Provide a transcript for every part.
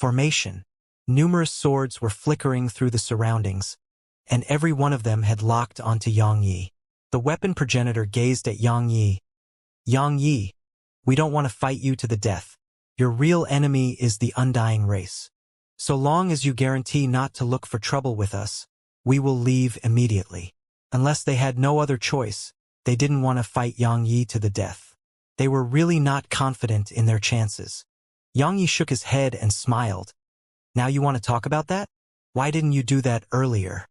formation. Numerous swords were flickering through the surroundings, and every one of them had locked onto Yang Yi. The weapon progenitor gazed at Yang Yi. Yang Yi, we don't want to fight you to the death. Your real enemy is the undying race. So long as you guarantee not to look for trouble with us, we will leave immediately. Unless they had no other choice, they didn't want to fight Yang Yi to the death. They were really not confident in their chances. Yang Yi shook his head and smiled. Now you want to talk about that? Why didn't you do that earlier?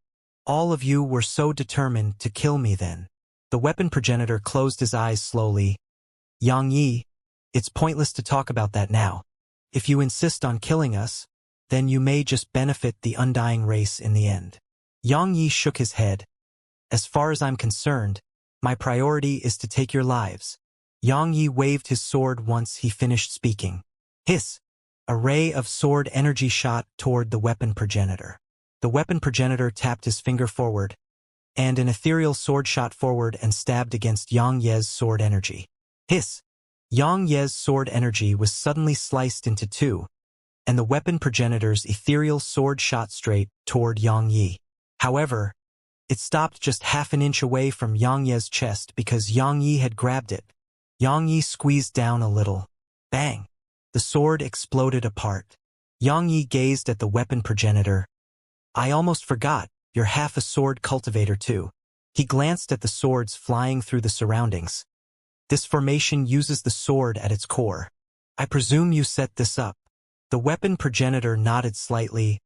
All of you were so determined to kill me then. The weapon progenitor closed his eyes slowly. Yang Yi, it's pointless to talk about that now. If you insist on killing us, then you may just benefit the undying race in the end. Yang Yi shook his head. As far as I'm concerned, my priority is to take your lives. Yang Yi waved his sword once he finished speaking. Hiss! A ray of sword energy shot toward the weapon progenitor. The weapon progenitor tapped his finger forward, and an ethereal sword shot forward and stabbed against Yang Ye's sword energy. Hiss! Yang Ye's sword energy was suddenly sliced into two, and the weapon progenitor's ethereal sword shot straight toward Yang Yi. However, it stopped just half an inch away from Yang Ye's chest because Yang Yi had grabbed it. Yang Yi squeezed down a little. Bang! The sword exploded apart. Yang Yi gazed at the weapon progenitor. I almost forgot, you're half a sword cultivator too. He glanced at the swords flying through the surroundings. This formation uses the sword at its core. I presume you set this up. The weapon progenitor nodded slightly.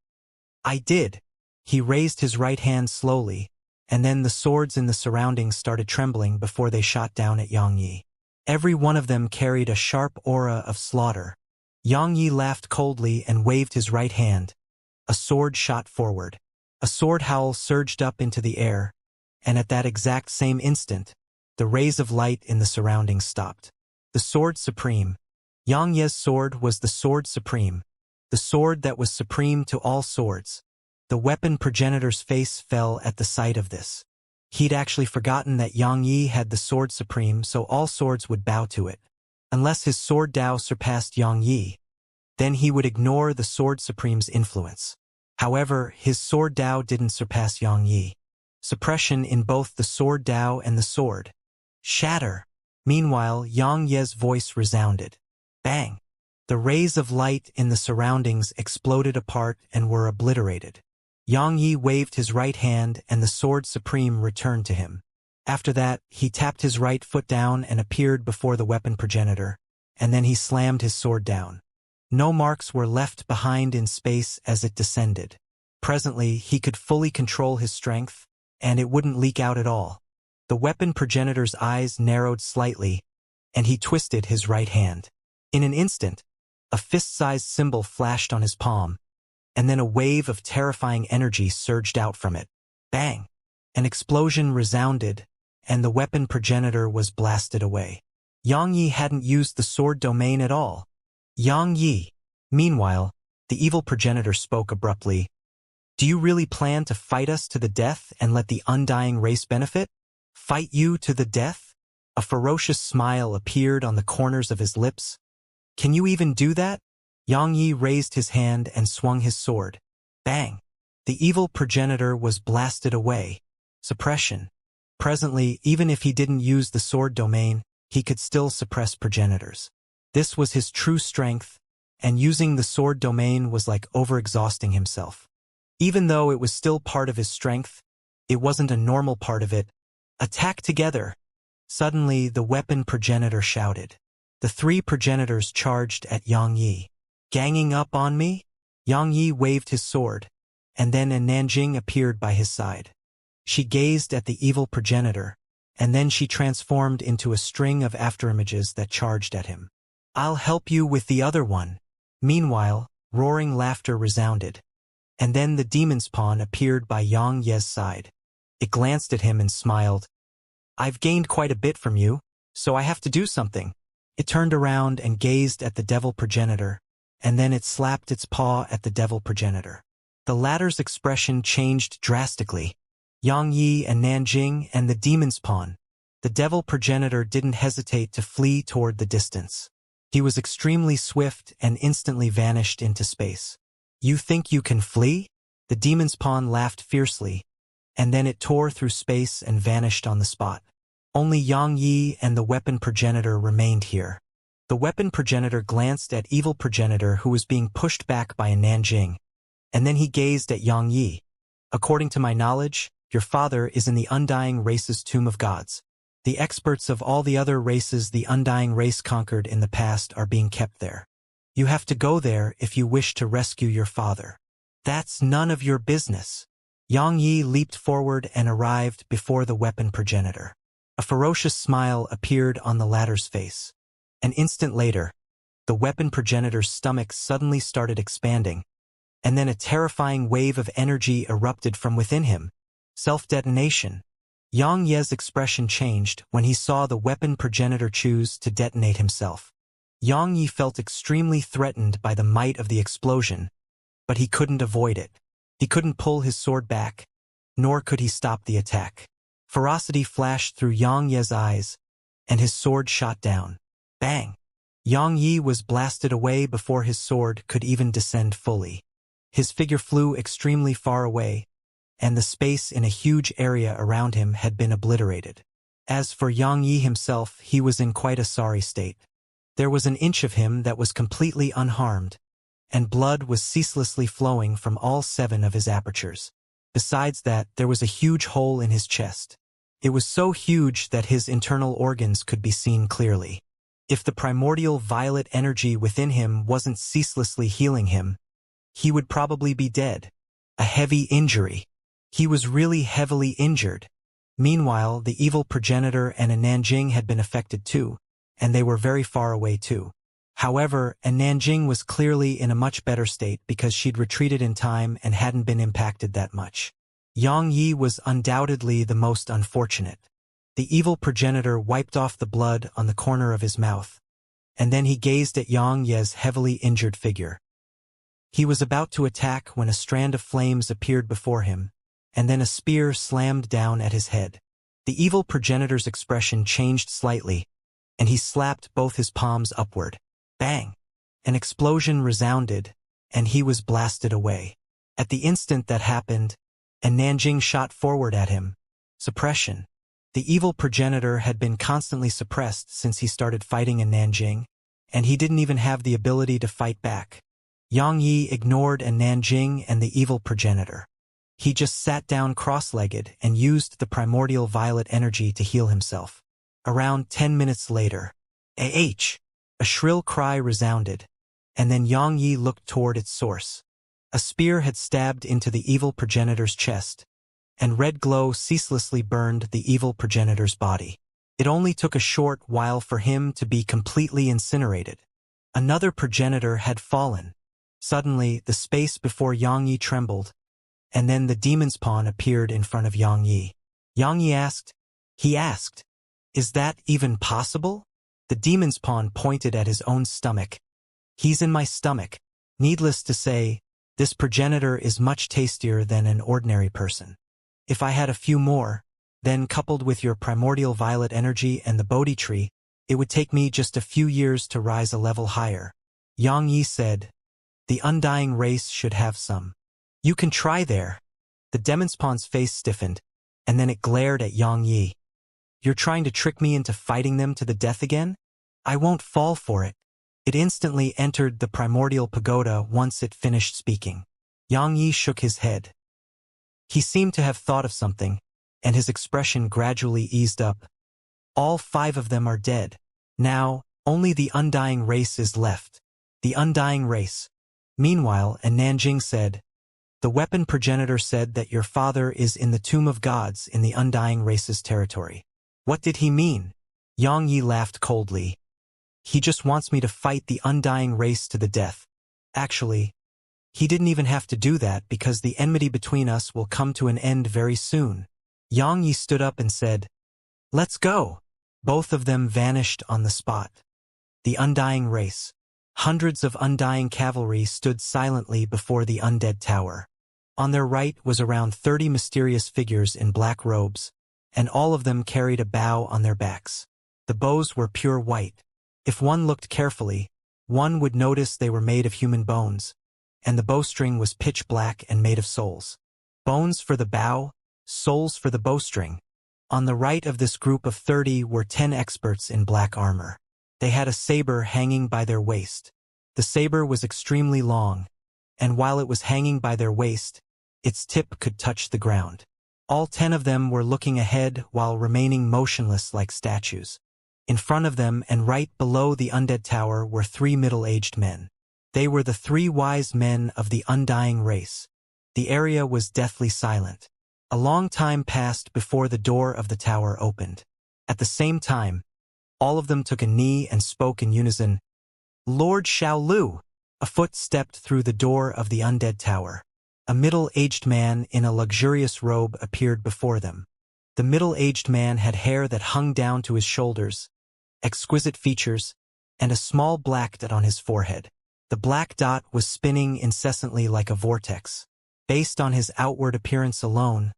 I did. He raised his right hand slowly, and then the swords in the surroundings started trembling before they shot down at Yang Yi. Every one of them carried a sharp aura of slaughter. Yang Yi laughed coldly and waved his right hand. A sword shot forward. A sword howl surged up into the air, and at that exact same instant, the rays of light in the surroundings stopped. The sword supreme. Yang Ye's sword was the sword supreme, the sword that was supreme to all swords. The weapon progenitor's face fell at the sight of this. He'd actually forgotten that Yang Yi had the sword supreme, so all swords would bow to it. Unless his sword Dao surpassed Yang Yi, then he would ignore the sword supreme's influence. However, his sword Dao didn't surpass Yang Yi. Suppression in both the sword Dao and the sword. Shatter. Meanwhile, Yang Ye's voice resounded. Bang! The rays of light in the surroundings exploded apart and were obliterated. Yang Yi waved his right hand and the sword supreme returned to him. After that, he tapped his right foot down and appeared before the weapon progenitor, and then he slammed his sword down. No marks were left behind in space as it descended. Presently, he could fully control his strength, and it wouldn't leak out at all. The weapon progenitor's eyes narrowed slightly, and he twisted his right hand. In an instant, a fist-sized symbol flashed on his palm, and then a wave of terrifying energy surged out from it. Bang! An explosion resounded, and the weapon progenitor was blasted away. Yang Yi hadn't used the sword domain at all. Yang Yi. Meanwhile, the evil progenitor spoke abruptly. Do you really plan to fight us to the death and let the undying race benefit? Fight you to the death? A ferocious smile appeared on the corners of his lips. Can you even do that? Yang Yi raised his hand and swung his sword. Bang! The evil progenitor was blasted away. Suppression. Presently, even if he didn't use the sword domain, he could still suppress progenitors. This was his true strength, and using the sword domain was like overexhausting himself. Even though it was still part of his strength, it wasn't a normal part of it. Attack together! Suddenly, the weapon progenitor shouted. The three progenitors charged at Yang Yi. Ganging up on me? Yang Yi waved his sword, and then a Nanjing appeared by his side. She gazed at the evil progenitor, and then she transformed into a string of afterimages that charged at him. I'll help you with the other one. Meanwhile, roaring laughter resounded. And then the demon's pawn appeared by Yang Ye's side. It glanced at him and smiled. I've gained quite a bit from you, so I have to do something. It turned around and gazed at the devil progenitor, and then it slapped its paw at the devil progenitor. The latter's expression changed drastically. Yang Yi and Nanjing and the demon's pawn. The devil progenitor didn't hesitate to flee toward the distance. He was extremely swift and instantly vanished into space. You think you can flee? The demon's pawn laughed fiercely, and then it tore through space and vanished on the spot. Only Yang Yi and the weapon progenitor remained here. The weapon progenitor glanced at evil progenitor who was being pushed back by a Nanjing, and then he gazed at Yang Yi. According to my knowledge, your father is in the undying race's tomb of gods. The experts of all the other races the undying race conquered in the past are being kept there. You have to go there if you wish to rescue your father. That's none of your business. Yang Yi leaped forward and arrived before the weapon progenitor. A ferocious smile appeared on the latter's face. An instant later, the weapon progenitor's stomach suddenly started expanding, and then a terrifying wave of energy erupted from within him. Self-detonation. Yang Ye's expression changed when he saw the weapon progenitor choose to detonate himself. Yang Yi felt extremely threatened by the might of the explosion, but he couldn't avoid it. He couldn't pull his sword back, nor could he stop the attack. Ferocity flashed through Yang Ye's eyes, and his sword shot down. Bang! Yang Yi was blasted away before his sword could even descend fully. His figure flew extremely far away, and the space in a huge area around him had been obliterated. As for Yang Yi himself, he was in quite a sorry state. There was an inch of him that was completely unharmed, and blood was ceaselessly flowing from all 7 of his apertures. Besides that, there was a huge hole in his chest. It was so huge that his internal organs could be seen clearly. If the primordial violet energy within him wasn't ceaselessly healing him, he would probably be dead. A heavy injury. He was really heavily injured. Meanwhile, the evil progenitor and a Nanjing had been affected too, and they were very far away too. However, a Nanjing was clearly in a much better state because she'd retreated in time and hadn't been impacted that much. Yang Yi was undoubtedly the most unfortunate. The evil progenitor wiped off the blood on the corner of his mouth, and then he gazed at Yang Ye's heavily injured figure. He was about to attack when a strand of flames appeared before him, and then a spear slammed down at his head. The evil progenitor's expression changed slightly, and he slapped both his palms upward. Bang! An explosion resounded, and he was blasted away. At the instant that happened, a Nanjing shot forward at him. Suppression. The evil progenitor had been constantly suppressed since he started fighting a Nanjing, and he didn't even have the ability to fight back. Yang Yi ignored a Nanjing and the evil progenitor. He just sat down cross-legged and used the primordial violet energy to heal himself. Around 10 minutes later, a shrill cry resounded, and then Yang Yi looked toward its source. A spear had stabbed into the evil progenitor's chest, and red glow ceaselessly burned the evil progenitor's body. It only took a short while for him to be completely incinerated. Another progenitor had fallen. Suddenly, the space before Yang Yi trembled, and then the demon's pawn appeared in front of Yang Yi. Yang Yi asked, "Is that even possible?" The demon's pawn pointed at his own stomach. "He's in my stomach. Needless to say, this progenitor is much tastier than an ordinary person. If I had a few more, then coupled with your primordial violet energy and the Bodhi tree, it would take me just a few years to rise a level higher." Yang Yi said, "The undying race should have some. You can try there." The demon's pawn's face stiffened, and then it glared at Yang Yi. "You're trying to trick me into fighting them to the death again? I won't fall for it." It instantly entered the primordial pagoda once it finished speaking. Yang Yi shook his head. He seemed to have thought of something, and his expression gradually eased up. "All 5 of them are dead. Now, only the undying race is left. The undying race." Meanwhile, a Nanjing said, "The weapon progenitor said that your father is in the tomb of gods in the undying race's territory." "What did he mean?" Yang Yi laughed coldly. "He just wants me to fight the undying race to the death. Actually, he didn't even have to do that because the enmity between us will come to an end very soon." Yang Yi stood up and said, "Let's go." Both of them vanished on the spot. The undying race. Hundreds of undying cavalry stood silently before the undead tower. On their right was around 30 mysterious figures in black robes, and all of them carried a bow on their backs. The bows were pure white. If one looked carefully, one would notice they were made of human bones, and the bowstring was pitch black and made of souls. Bones for the bow, souls for the bowstring. On the right of this group of 30 were 10 experts in black armor. They had a saber hanging by their waist. The saber was extremely long, and while it was hanging by their waist, its tip could touch the ground. All 10 of them were looking ahead while remaining motionless like statues. In front of them and right below the undead tower were 3 middle-aged men. They were the 3 wise men of the undying race. The area was deathly silent. A long time passed before the door of the tower opened. At the same time, all of them took a knee and spoke in unison. Lord Xiaolu! A foot stepped through the door of the undead tower. A middle-aged man in a luxurious robe appeared before them. The middle-aged man had hair that hung down to his shoulders, exquisite features, and a small black dot on his forehead. The black dot was spinning incessantly like a vortex. Based on his outward appearance alone,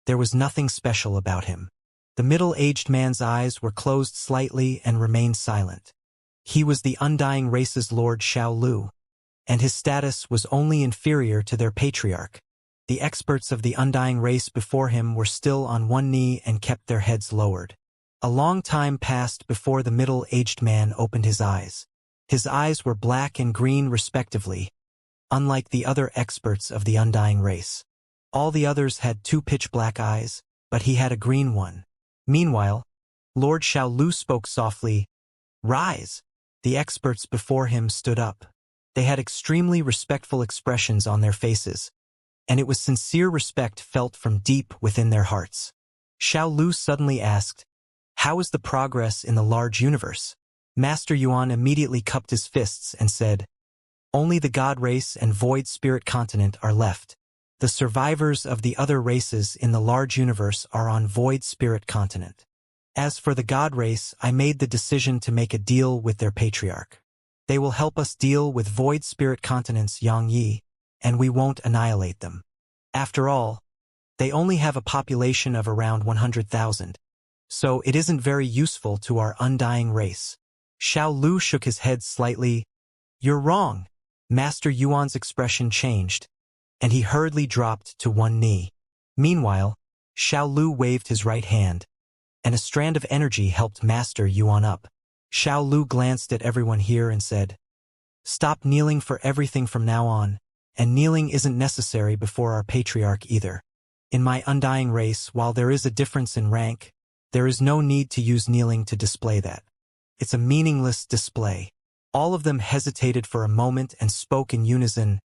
there was nothing special about him. The middle-aged man's eyes were closed slightly and remained silent. He was the undying race's Lord Xiaolu, and his status was only inferior to their patriarch. The experts of the undying race before him were still on one knee and kept their heads lowered. A long time passed before the middle-aged man opened his eyes. His eyes were black and green respectively, unlike the other experts of the undying race. All the others had 2 pitch-black eyes, but he had a green one. Meanwhile, Lord Xiaolu spoke softly, "Rise!" The experts before him stood up. They had extremely respectful expressions on their faces, and it was sincere respect felt from deep within their hearts. Xiaolu suddenly asked, "How is the progress in the large universe?" Master Yuan immediately cupped his fists and said, "Only the God race and Void Spirit continent are left. The survivors of the other races in the large universe are on Void Spirit continent. As for the God race, I made the decision to make a deal with their patriarch. They will help us deal with Void Spirit continent's Xianxia, and we won't annihilate them. After all, they only have a population of around 100,000, so it isn't very useful to our undying race." Xiaolu shook his head slightly. "You're wrong." Master Yuan's expression changed, and he hurriedly dropped to one knee. Meanwhile, Xiaolu waved his right hand, and a strand of energy helped Master Yuan up. Xiaolu glanced at everyone here and said, "Stop kneeling for everything from now on, and kneeling isn't necessary before our patriarch either. In my undying race, while there is a difference in rank, there is no need to use kneeling to display that. It's a meaningless display." All of them hesitated for a moment and spoke in unison,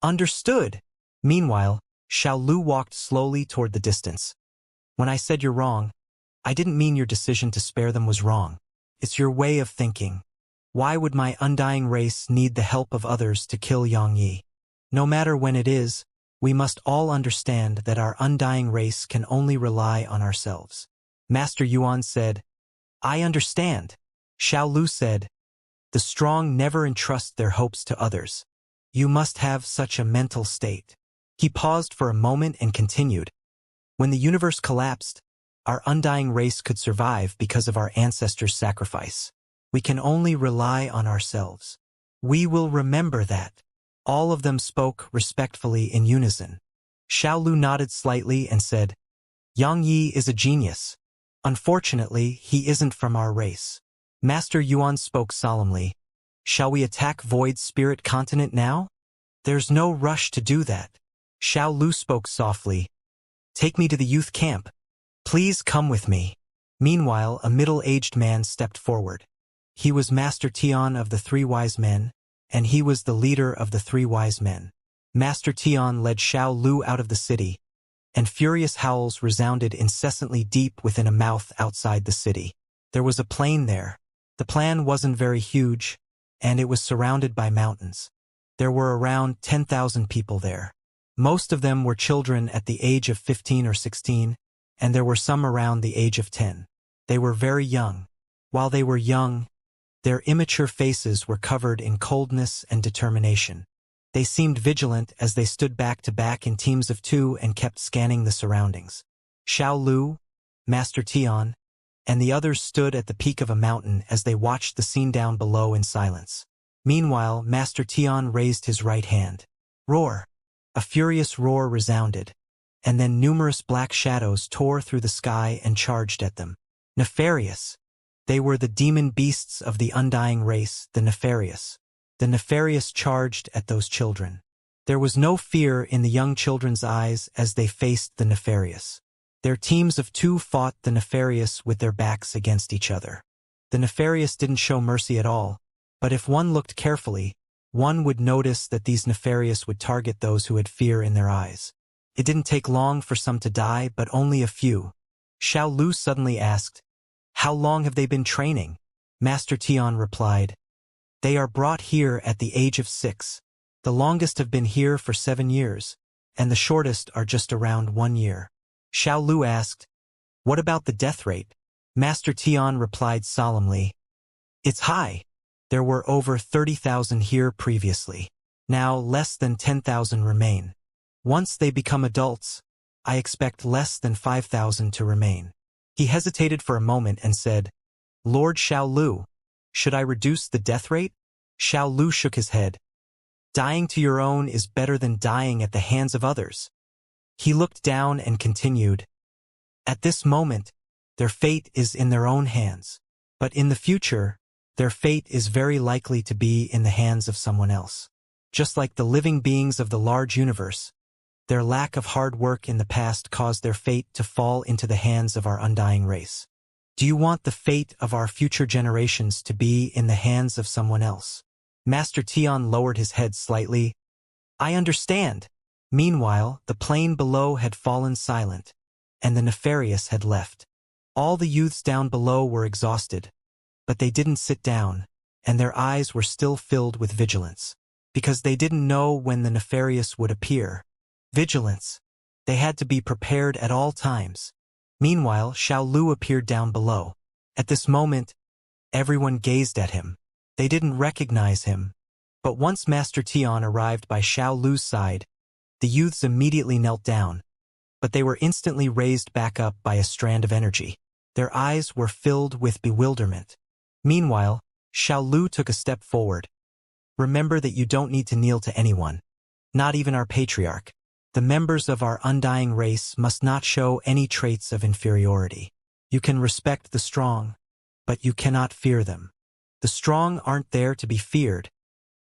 "Understood." Meanwhile, Xiaolu walked slowly toward the distance. "When I said you're wrong, I didn't mean your decision to spare them was wrong. It's your way of thinking. Why would my undying race need the help of others to kill Xianxia? No matter when it is, we must all understand that our undying race can only rely on ourselves." Master Yuan said, "I understand." Xiaolu said, "The strong never entrust their hopes to others. You must have such a mental state." He paused for a moment and continued, "When the universe collapsed, our undying race could survive because of our ancestors' sacrifice. We can only rely on ourselves. We will remember that." All of them spoke respectfully in unison. Xiaolu nodded slightly and said, "Xianxia is a genius. Unfortunately, he isn't from our race." Master Yuan spoke solemnly, "Shall we attack Void Spirit continent now?" "There's no rush to do that." Xiaolu spoke softly, "Take me to the youth camp. Please come with me." Meanwhile, a middle-aged man stepped forward. He was Master Tian of the 3 wise men, and he was the leader of the 3 wise men. Master Tian led Xiaolu out of the city, and furious howls resounded incessantly deep within a mouth outside the city. There was a plain there. The plain wasn't very huge, and it was surrounded by mountains. There were around 10,000 people there. Most of them were children at the age of 15 or 16, and there were some around the age of 10. They were very young. While they were young, their immature faces were covered in coldness and determination. They seemed vigilant as they stood back to back in teams of 2 and kept scanning the surroundings. Xiaolu, Master Tian, and the others stood at the peak of a mountain as they watched the scene down below in silence. Meanwhile, Master Tian raised his right hand. Roar! A furious roar resounded, and then numerous black shadows tore through the sky and charged at them. Nefarious! They were the demon beasts of the undying race, the Nefarious. The Nefarious charged at those children. There was no fear in the young children's eyes as they faced the Nefarious. Their teams of two fought the Nefarious with their backs against each other. The Nefarious didn't show mercy at all, but if one looked carefully, one would notice that these Nefarious would target those who had fear in their eyes. It didn't take long for some to die, but only a few. Xiao Lu suddenly asked, "How long have they been training?" Master Tian replied, "They are brought here at the age of 6. The longest have been here for 7 years, and the shortest are just around 1 year." Xiao Lu asked, "What about the death rate?" Master Tian replied solemnly, "It's high. There were over 30,000 here previously. Now less than 10,000 remain. Once they become adults, I expect less than 5,000 to remain." He hesitated for a moment and said, "Lord Xiao Lu, should I reduce the death rate?" Xiao Lu shook his head. "Dying to your own is better than dying at the hands of others." He looked down and continued, "At this moment, their fate is in their own hands. But in the future, their fate is very likely to be in the hands of someone else. Just like the living beings of the large universe, their lack of hard work in the past caused their fate to fall into the hands of our undying race. Do you want the fate of our future generations to be in the hands of someone else?" Master Tian lowered his head slightly. "I understand." Meanwhile, the plain below had fallen silent, and the Nefarious had left. All the youths down below were exhausted, but they didn't sit down, and their eyes were still filled with vigilance, because they didn't know when the Nefarious would appear. Vigilance. They had to be prepared at all times. Meanwhile, Xiao Lu appeared down below. At this moment, everyone gazed at him. They didn't recognize him, but once Master Tian arrived by Xiao Lu's side, the youths immediately knelt down, but they were instantly raised back up by a strand of energy. Their eyes were filled with bewilderment. Meanwhile, Xiao Lu took a step forward. "Remember that you don't need to kneel to anyone, not even our patriarch. The members of our undying race must not show any traits of inferiority. You can respect the strong, but you cannot fear them. The strong aren't there to be feared.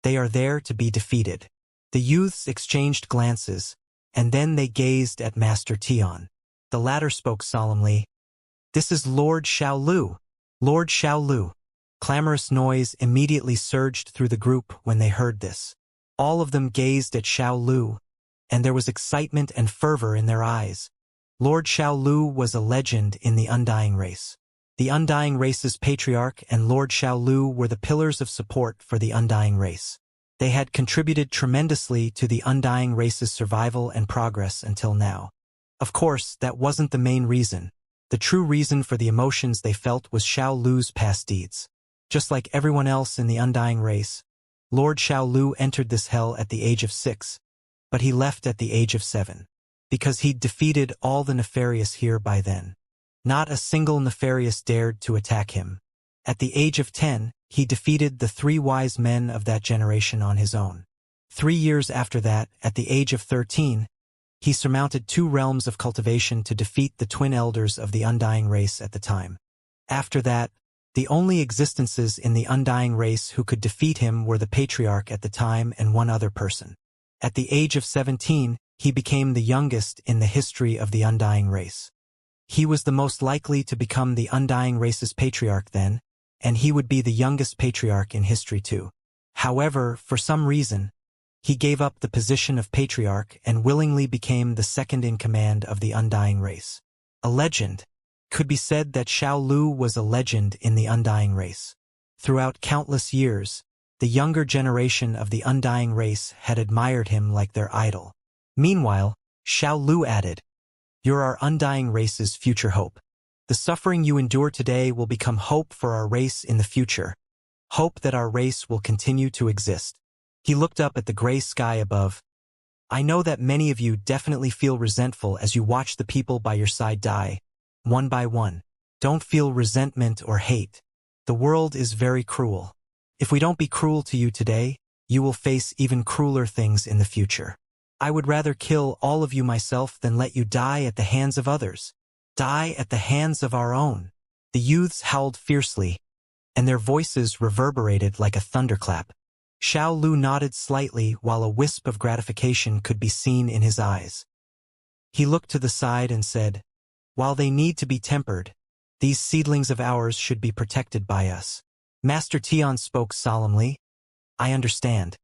They are there to be defeated." The youths exchanged glances, and then they gazed at Master Tian. The latter spoke solemnly, "This is Lord Xiao Lu. Lord Xiao Lu." Clamorous noise immediately surged through the group when they heard this. All of them gazed at Xiao Lu, and there was excitement and fervor in their eyes. Lord Xiao Lu was a legend in the undying race. The undying race's patriarch and Lord Xiao Lu were the pillars of support for the undying race. They had contributed tremendously to the undying race's survival and progress until now. Of course, that wasn't the main reason. The true reason for the emotions they felt was Xiao Lu's past deeds. Just like everyone else in the undying race, Lord Xiao Lu entered this hell at the age of 6, but he left at the age of 7. Because he'd defeated all the Nefarious here by then. Not a single Nefarious dared to attack him. At the age of 10, he defeated the 3 wise men of that generation on his own. 3 years after that, at the age of 13, he surmounted 2 realms of cultivation to defeat the twin elders of the undying race at the time. After that, the only existences in the undying race who could defeat him were the patriarch at the time and one other person. At the age of 17, he became the youngest in the history of the undying race. He was the most likely to become the undying race's patriarch then, and he would be the youngest patriarch in history too. However, for some reason, he gave up the position of patriarch and willingly became the second in command of the undying race. A legend. Could be said that Xiao Lu was a legend in the undying race. Throughout countless years, the younger generation of the undying race had admired him like their idol. Meanwhile, Xiao Lu added, "You're our undying race's future hope. The suffering you endure today will become hope for our race in the future. Hope that our race will continue to exist." He looked up at the gray sky above. "I know that many of you definitely feel resentful as you watch the people by your side die, one by one. Don't feel resentment or hate. The world is very cruel. If we don't be cruel to you today, you will face even crueler things in the future. I would rather kill all of you myself than let you die at the hands of others. Die at the hands of our own. The youths howled fiercely, and their voices reverberated like a thunderclap. Xiao Lu nodded slightly while a wisp of gratification could be seen in his eyes. He looked to the side and said, "While they need to be tempered, these seedlings of ours should be protected by us." Master Tian spoke solemnly. "I understand.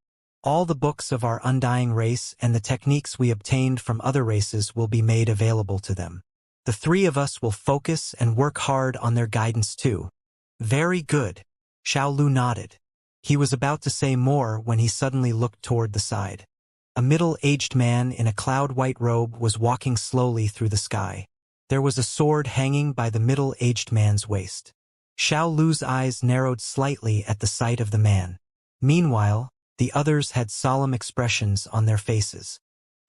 All the books of our undying race and the techniques we obtained from other races will be made available to them. The three of us will focus and work hard on their guidance too." "Very good." Xiao Lu nodded. He was about to say more when he suddenly looked toward the side. A middle-aged man in a cloud-white robe was walking slowly through the sky. There was a sword hanging by the middle-aged man's waist. Xiao Lu's eyes narrowed slightly at the sight of the man. Meanwhile, the others had solemn expressions on their faces.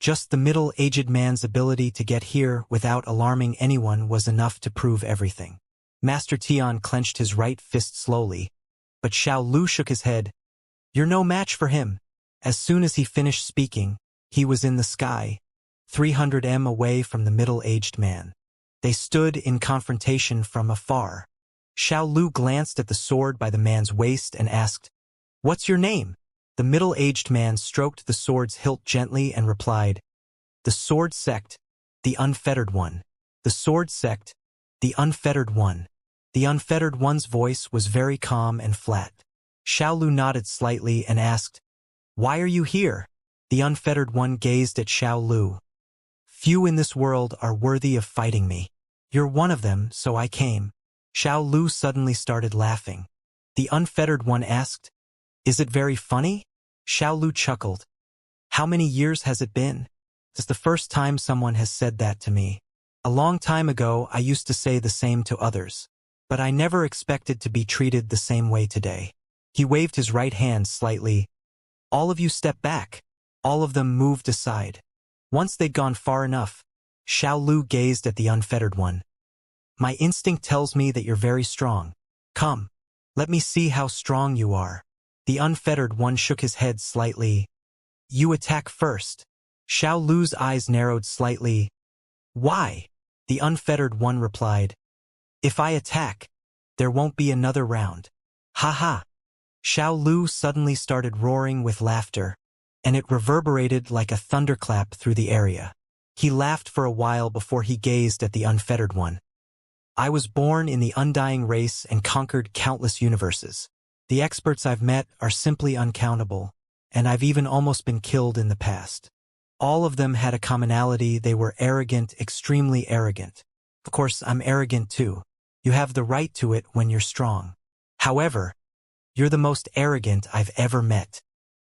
Just the middle-aged man's ability to get here without alarming anyone was enough to prove everything. Master Tian clenched his right fist slowly, but Xiao Lu shook his head. "You're no match for him." As soon as he finished speaking, he was in the sky, 300 m away from the middle-aged man. They stood in confrontation from afar. Xiao Lu glanced at the sword by the man's waist and asked, "What's your name?" The middle-aged man stroked the sword's hilt gently and replied, "The Sword Sect, the Unfettered One. The Sword Sect, the Unfettered One." The Unfettered One's voice was very calm and flat. Xiao Lu nodded slightly and asked, "Why are you here?" The Unfettered One gazed at Xiao Lu. "Few in this world are worthy of fighting me. You're one of them, so I came." Xiao Lu suddenly started laughing. The Unfettered One asked, "Is it very funny?" Xiao Lu chuckled. "How many years has it been? It's the first time someone has said that to me. A long time ago I used to say the same to others, but I never expected to be treated the same way today." He waved his right hand slightly. "All of you step back." All of them moved aside. Once they'd gone far enough, Xiao Lu gazed at the Unfettered One. "My instinct tells me that you're very strong. Come, let me see how strong you are." The Unfettered One shook his head slightly. "You attack first." Xiao Lu's eyes narrowed slightly. "Why?" The Unfettered One replied, "If I attack, there won't be another round." "Ha ha!" Xiao Lu suddenly started roaring with laughter, and it reverberated like a thunderclap through the area. He laughed for a while before he gazed at the Unfettered One. "I was born in the undying race and conquered countless universes. The experts I've met are simply uncountable, and I've even almost been killed in the past. All of them had a commonality: they were arrogant, extremely arrogant. Of course, I'm arrogant too. You have the right to it when you're strong. However, you're the most arrogant I've ever met."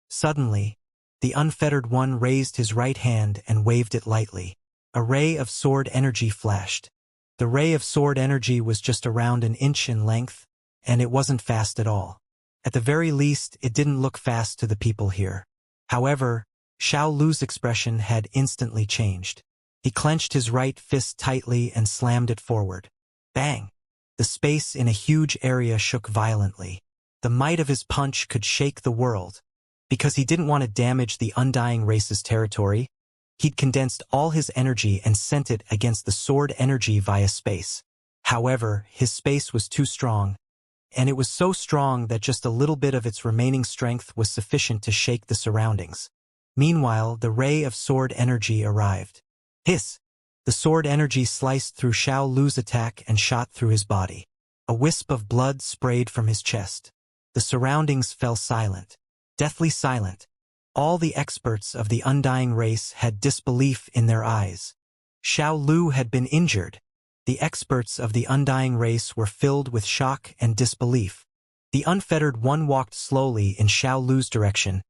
Suddenly, the Unfettered One raised his right hand and waved it lightly. A ray of sword energy flashed. The ray of sword energy was just around an inch in length, and it wasn't fast at all. At the very least, it didn't look fast to the people here. However, Xiao Lu's expression had instantly changed. He clenched his right fist tightly and slammed it forward. Bang! The space in a huge area shook violently. The might of his punch could shake the world. Because he didn't want to damage the undying race's territory, he'd condensed all his energy and sent it against the sword energy via space. However, his space was too strong, and it was so strong that just a little bit of its remaining strength was sufficient to shake the surroundings. Meanwhile, the ray of sword energy arrived. Hiss! The sword energy sliced through Xiao Lu's attack and shot through his body. A wisp of blood sprayed from his chest. The surroundings fell silent. Deathly silent. All the experts of the undying race had disbelief in their eyes. Xiao Lu had been injured. The experts of the undying race were filled with shock and disbelief. The Unfettered One walked slowly in Xiao Lu's direction.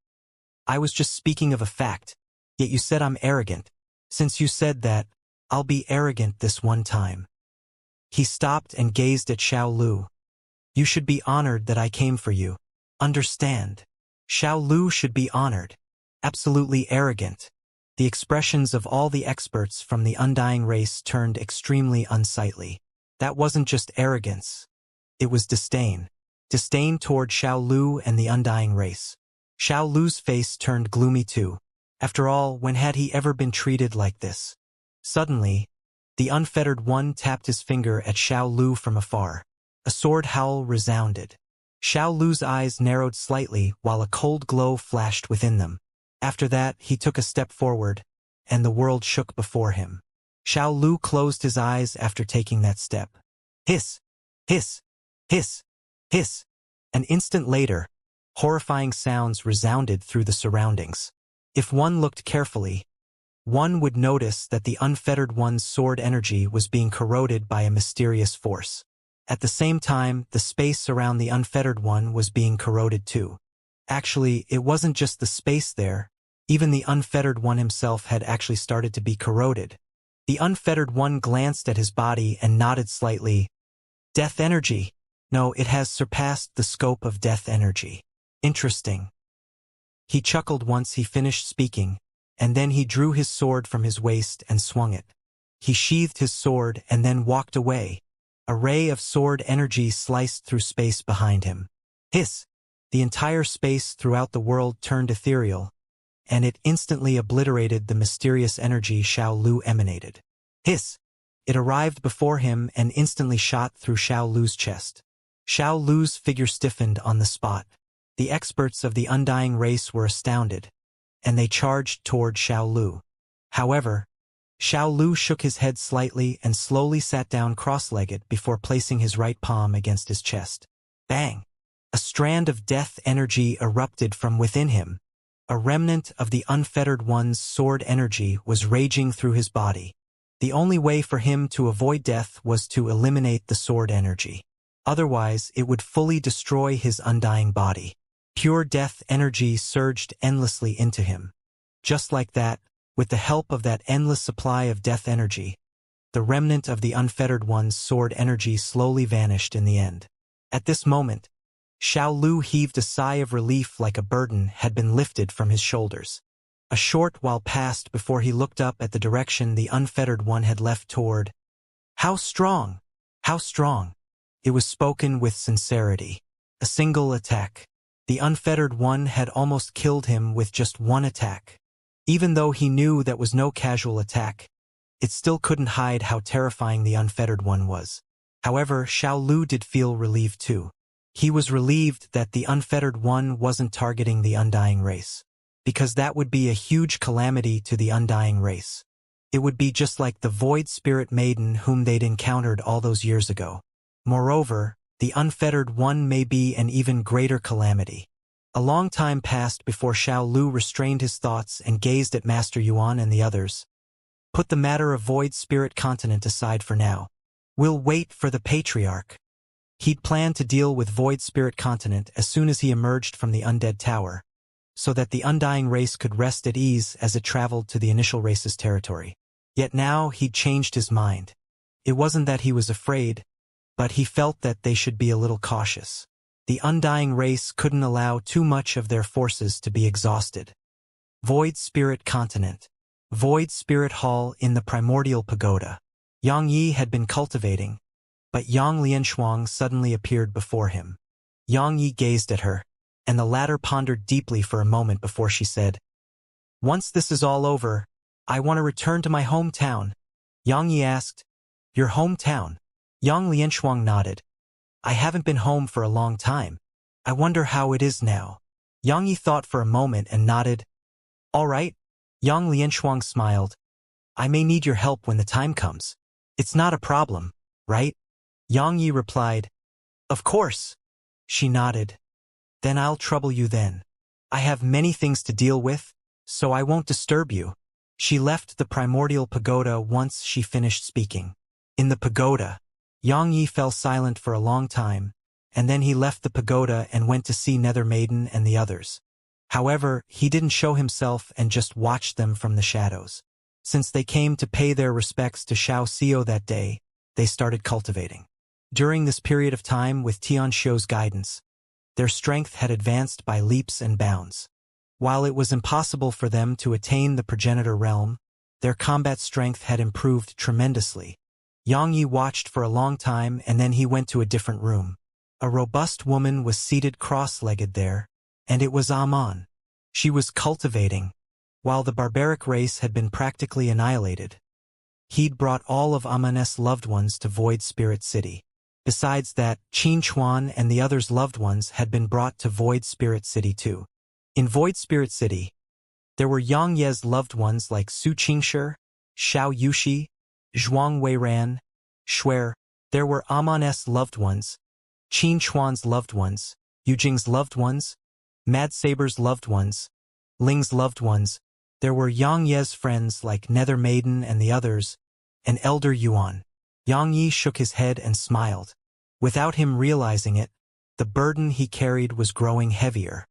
"I was just speaking of a fact, yet you said I'm arrogant. Since you said that, I'll be arrogant this one time." He stopped and gazed at Xiao Lu. "You should be honored that I came for you. Understand? Xiao Lu should be honored. Absolutely arrogant." The expressions of all the experts from the undying race turned extremely unsightly. That wasn't just arrogance. It was disdain. Disdain toward Xiao Lu and the undying race. Xiao Lu's face turned gloomy too. After all, when had he ever been treated like this? Suddenly, the unfettered one tapped his finger at Xiao Lu from afar. A sword howl resounded. Xiao Lu's eyes narrowed slightly while a cold glow flashed within them. After that, he took a step forward, and the world shook before him. Xiao Lu closed his eyes after taking that step. Hiss! Hiss! Hiss! Hiss! An instant later, horrifying sounds resounded through the surroundings. If one looked carefully, one would notice that the unfettered one's sword energy was being corroded by a mysterious force. At the same time, the space around the unfettered one was being corroded too. Actually, it wasn't just the space there. Even the unfettered one himself had actually started to be corroded. The unfettered one glanced at his body and nodded slightly. Death energy. No, it has surpassed the scope of death energy. Interesting. He chuckled once he finished speaking, and then he drew his sword from his waist and swung it. He sheathed his sword and then walked away. A ray of sword energy sliced through space behind him. Hiss! The entire space throughout the world turned ethereal, and it instantly obliterated the mysterious energy Xiao Lu emanated. Hiss! It arrived before him and instantly shot through Xiao Lu's chest. Xiao Lu's figure stiffened on the spot. The experts of the undying race were astounded, and they charged toward Xiao Lu. However, Xiao Lu shook his head slightly and slowly sat down cross-legged before placing his right palm against his chest. Bang! A strand of death energy erupted from within him. A remnant of the unfettered one's sword energy was raging through his body. The only way for him to avoid death was to eliminate the sword energy. Otherwise, it would fully destroy his undying body. Pure death energy surged endlessly into him. Just like that, with the help of that endless supply of death energy, the remnant of the unfettered one's sword energy slowly vanished in the end. At this moment, Xiao Lu heaved a sigh of relief like a burden had been lifted from his shoulders. A short while passed before he looked up at the direction the unfettered one had left toward. How strong! How strong! It was spoken with sincerity. A single attack. The unfettered one had almost killed him with just one attack. Even though he knew that was no casual attack, it still couldn't hide how terrifying the unfettered one was. However, Xiao Lu did feel relieved too. He was relieved that the unfettered one wasn't targeting the undying race, because that would be a huge calamity to the undying race. It would be just like the void spirit maiden whom they'd encountered all those years ago. Moreover, the unfettered one may be an even greater calamity. A long time passed before Xiao Lu restrained his thoughts and gazed at Master Yuan and the others. Put the matter of Void Spirit Continent aside for now. We'll wait for the Patriarch. He'd planned to deal with Void Spirit Continent as soon as he emerged from the Undead Tower, so that the undying race could rest at ease as it traveled to the initial race's territory. Yet now he'd changed his mind. It wasn't that he was afraid, but he felt that they should be a little cautious. The undying race couldn't allow too much of their forces to be exhausted. Void Spirit Continent. Void Spirit Hall in the Primordial Pagoda. Yang Yi had been cultivating, but Yang Lianshuang suddenly appeared before him. Yang Yi gazed at her, and the latter pondered deeply for a moment before she said, "Once this is all over, I want to return to my hometown." Yang Yi asked, "Your hometown?" Yang Lianshuang nodded. "I haven't been home for a long time. I wonder how it is now." Yang Yi thought for a moment and nodded. "All right." Yang Lianshuang smiled. "I may need your help when the time comes. It's not a problem, right?" Yang Yi replied, "Of course." She nodded. "Then I'll trouble you then. I have many things to deal with, so I won't disturb you." She left the Primordial Pagoda once she finished speaking. In the pagoda, Yang Yi fell silent for a long time, and then he left the pagoda and went to see Nether Maiden and the others. However, he didn't show himself and just watched them from the shadows. Since they came to pay their respects to Xianxia that day, they started cultivating. During this period of time with Tianxiu's guidance, their strength had advanced by leaps and bounds. While it was impossible for them to attain the progenitor realm, their combat strength had improved tremendously. Yang Yi watched for a long time and then he went to a different room. A robust woman was seated cross-legged there, and it was Amon. She was cultivating, while the barbaric race had been practically annihilated. He'd brought all of Amon's loved ones to Void Spirit City. Besides that, Qin Chuan and the others' loved ones had been brought to Void Spirit City too. In Void Spirit City, there were Yang Ye's loved ones like Su Qingshi, Xiao Yushi, Zhuang Weiran, Shuer. There were Amon's loved ones, Qin Chuan's loved ones, Yujing's loved ones, Mad Saber's loved ones, Ling's loved ones. There were Yang Ye's friends like Nether Maiden and the others, and Elder Yuan. Yang Yi shook his head and smiled. Without him realizing it, the burden he carried was growing heavier.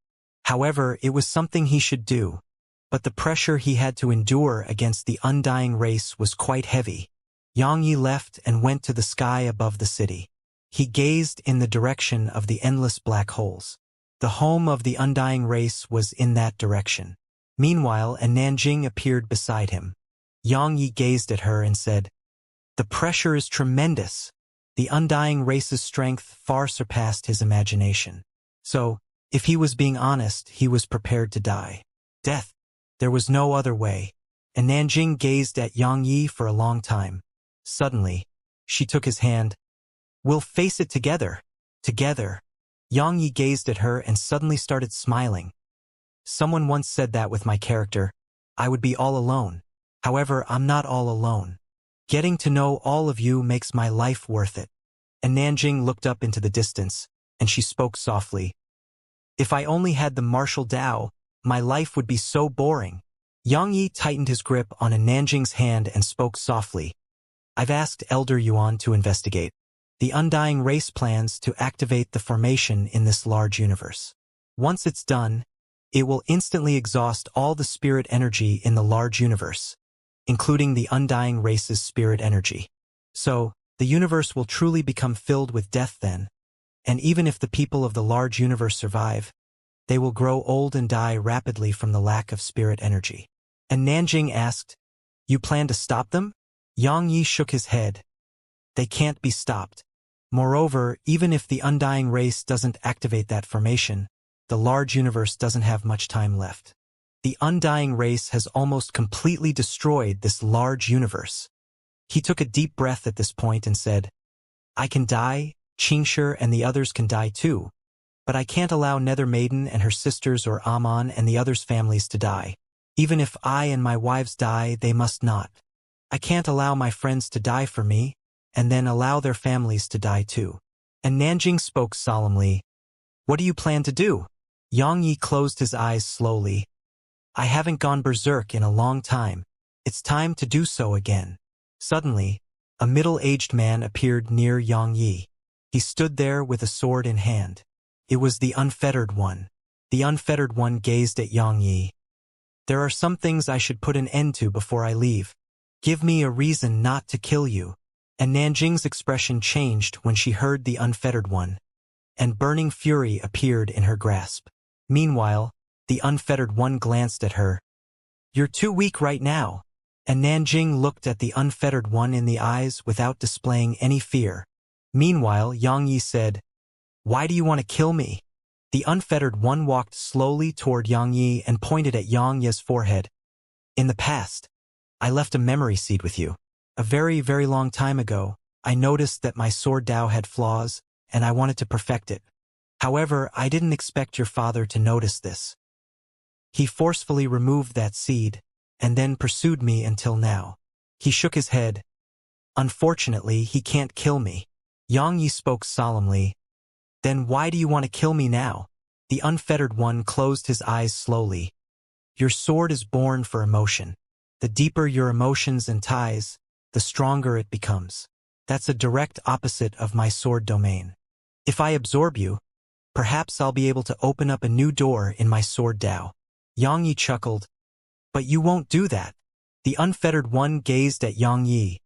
However, it was something he should do, but the pressure he had to endure against the undying race was quite heavy. Yang Yi left and went to the sky above the city. He gazed in the direction of the endless black holes. The home of the undying race was in that direction. Meanwhile, a Nanjing appeared beside him. Yang Yi gazed at her and said, "The pressure is tremendous. The undying race's strength far surpassed his imagination. So, if he was being honest, he was prepared to die. Death. There was no other way." And Nanjing gazed at Yang Yi for a long time. Suddenly, she took his hand. "We'll face it together. Together." Yang Yi gazed at her and suddenly started smiling. "Someone once said that with my character, I would be all alone. However, I'm not all alone. Getting to know all of you makes my life worth it." And Nanjing looked up into the distance, and she spoke softly. "If I only had the martial Tao, my life would be so boring." Yang Yi tightened his grip on a Nanjing's hand and spoke softly. "I've asked Elder Yuan to investigate. The undying race plans to activate the formation in this large universe. Once it's done, it will instantly exhaust all the spirit energy in the large universe, including the undying race's spirit energy. So, the universe will truly become filled with death then, and even if the people of the large universe survive, they will grow old and die rapidly from the lack of spirit energy." And Nanjing asked, "You plan to stop them?" Yang Yi shook his head. "They can't be stopped. Moreover, even if the undying race doesn't activate that formation, the large universe doesn't have much time left. The undying race has almost completely destroyed this large universe." He took a deep breath at this point and said, "I can die, Qingshi and the others can die too, but I can't allow Nether Maiden and her sisters or Amon and the others' families to die. Even if I and my wives die, they must not. I can't allow my friends to die for me, and then allow their families to die too." And Nanjing spoke solemnly, "What do you plan to do?" Yang Yi closed his eyes slowly. "I haven't gone berserk in a long time. It's time to do so again." Suddenly, a middle-aged man appeared near Yang Yi. He stood there with a sword in hand. It was the Unfettered One. The Unfettered One gazed at Yang Yi. "There are some things I should put an end to before I leave. Give me a reason not to kill you." And Nanjing's expression changed when she heard the Unfettered One, and burning fury appeared in her grasp. Meanwhile, the Unfettered One glanced at her. "You're too weak right now." And Nanjing looked at the Unfettered One in the eyes without displaying any fear. Meanwhile, Yang Yi said, "Why do you want to kill me?" The Unfettered One walked slowly toward Yang Yi and pointed at Yang Yi's forehead. "In the past, I left a memory seed with you. A very, very long time ago, I noticed that my sword Tao had flaws, and I wanted to perfect it. However, I didn't expect your father to notice this. He forcefully removed that seed, and then pursued me until now." He shook his head. "Unfortunately, he can't kill me." Yang Yi spoke solemnly. "Then why do you want to kill me now?" The Unfettered One closed his eyes slowly. "Your sword is born for emotion. The deeper your emotions and ties, the stronger it becomes. That's a direct opposite of my sword domain. If I absorb you, perhaps I'll be able to open up a new door in my sword Tao." Yang Yi chuckled. "But you won't do that." The Unfettered One gazed at Yang Yi.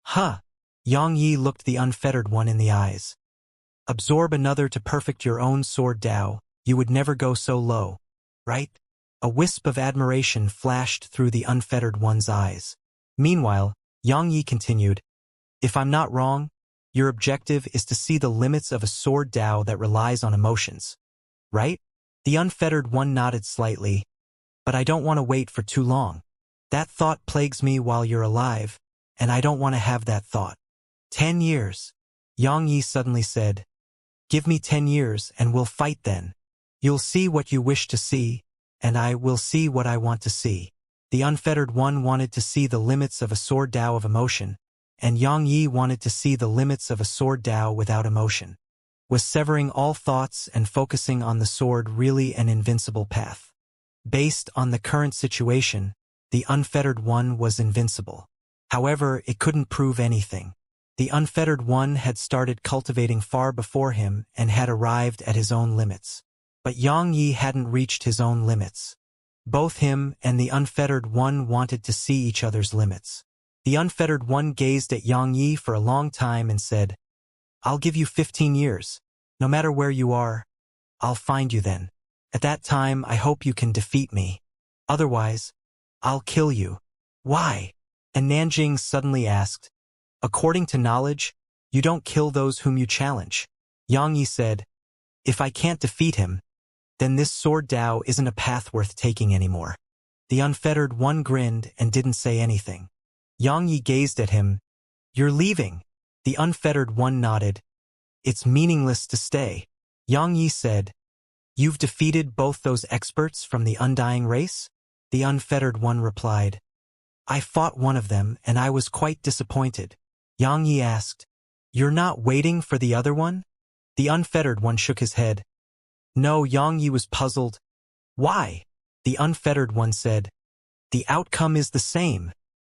"Huh." Yang Yi looked the Unfettered One in the eyes. "Absorb another to perfect your own sword Tao, you would never go so low, right?" A wisp of admiration flashed through the Unfettered One's eyes. Meanwhile, Yang Yi continued, If I'm not wrong, your objective is to see the limits of a sword Dao that relies on emotions, right? The unfettered one nodded slightly, but I don't want to wait for too long. That thought plagues me while you're alive, and I don't want to have that thought. 10 years. Xianxia suddenly said, give me 10 years and we'll fight then. You'll see what you wish to see, and I will see what I want to see. The unfettered one wanted to see the limits of a sword Dao of emotion, and Xianxia wanted to see the limits of a sword Dao without emotion. Was severing all thoughts and focusing on the sword really an invincible path? Based on the current situation, the unfettered one was invincible. However, it couldn't prove anything. The unfettered one had started cultivating far before him and had arrived at his own limits. But Xianxia hadn't reached his own limits. Both him and the unfettered one wanted to see each other's limits. The unfettered one gazed at Xianxia for a long time and said, I'll give you 15 years. No matter where you are, I'll find you then. At that time, I hope you can defeat me. Otherwise, I'll kill you. Why? And Nanjing suddenly asked, according to knowledge, you don't kill those whom you challenge. Xianxia said, if I can't defeat him, then this sword Dao isn't a path worth taking anymore. The unfettered one grinned and didn't say anything. Xianxia gazed at him. You're leaving. The unfettered one nodded. It's meaningless to stay. Xianxia said, you've defeated both those experts from the undying race? The unfettered one replied, I fought one of them and I was quite disappointed. Xianxia asked, you're not waiting for the other one? The unfettered one shook his head. No, Xianxia was puzzled. Why? The unfettered one said, the outcome is the same.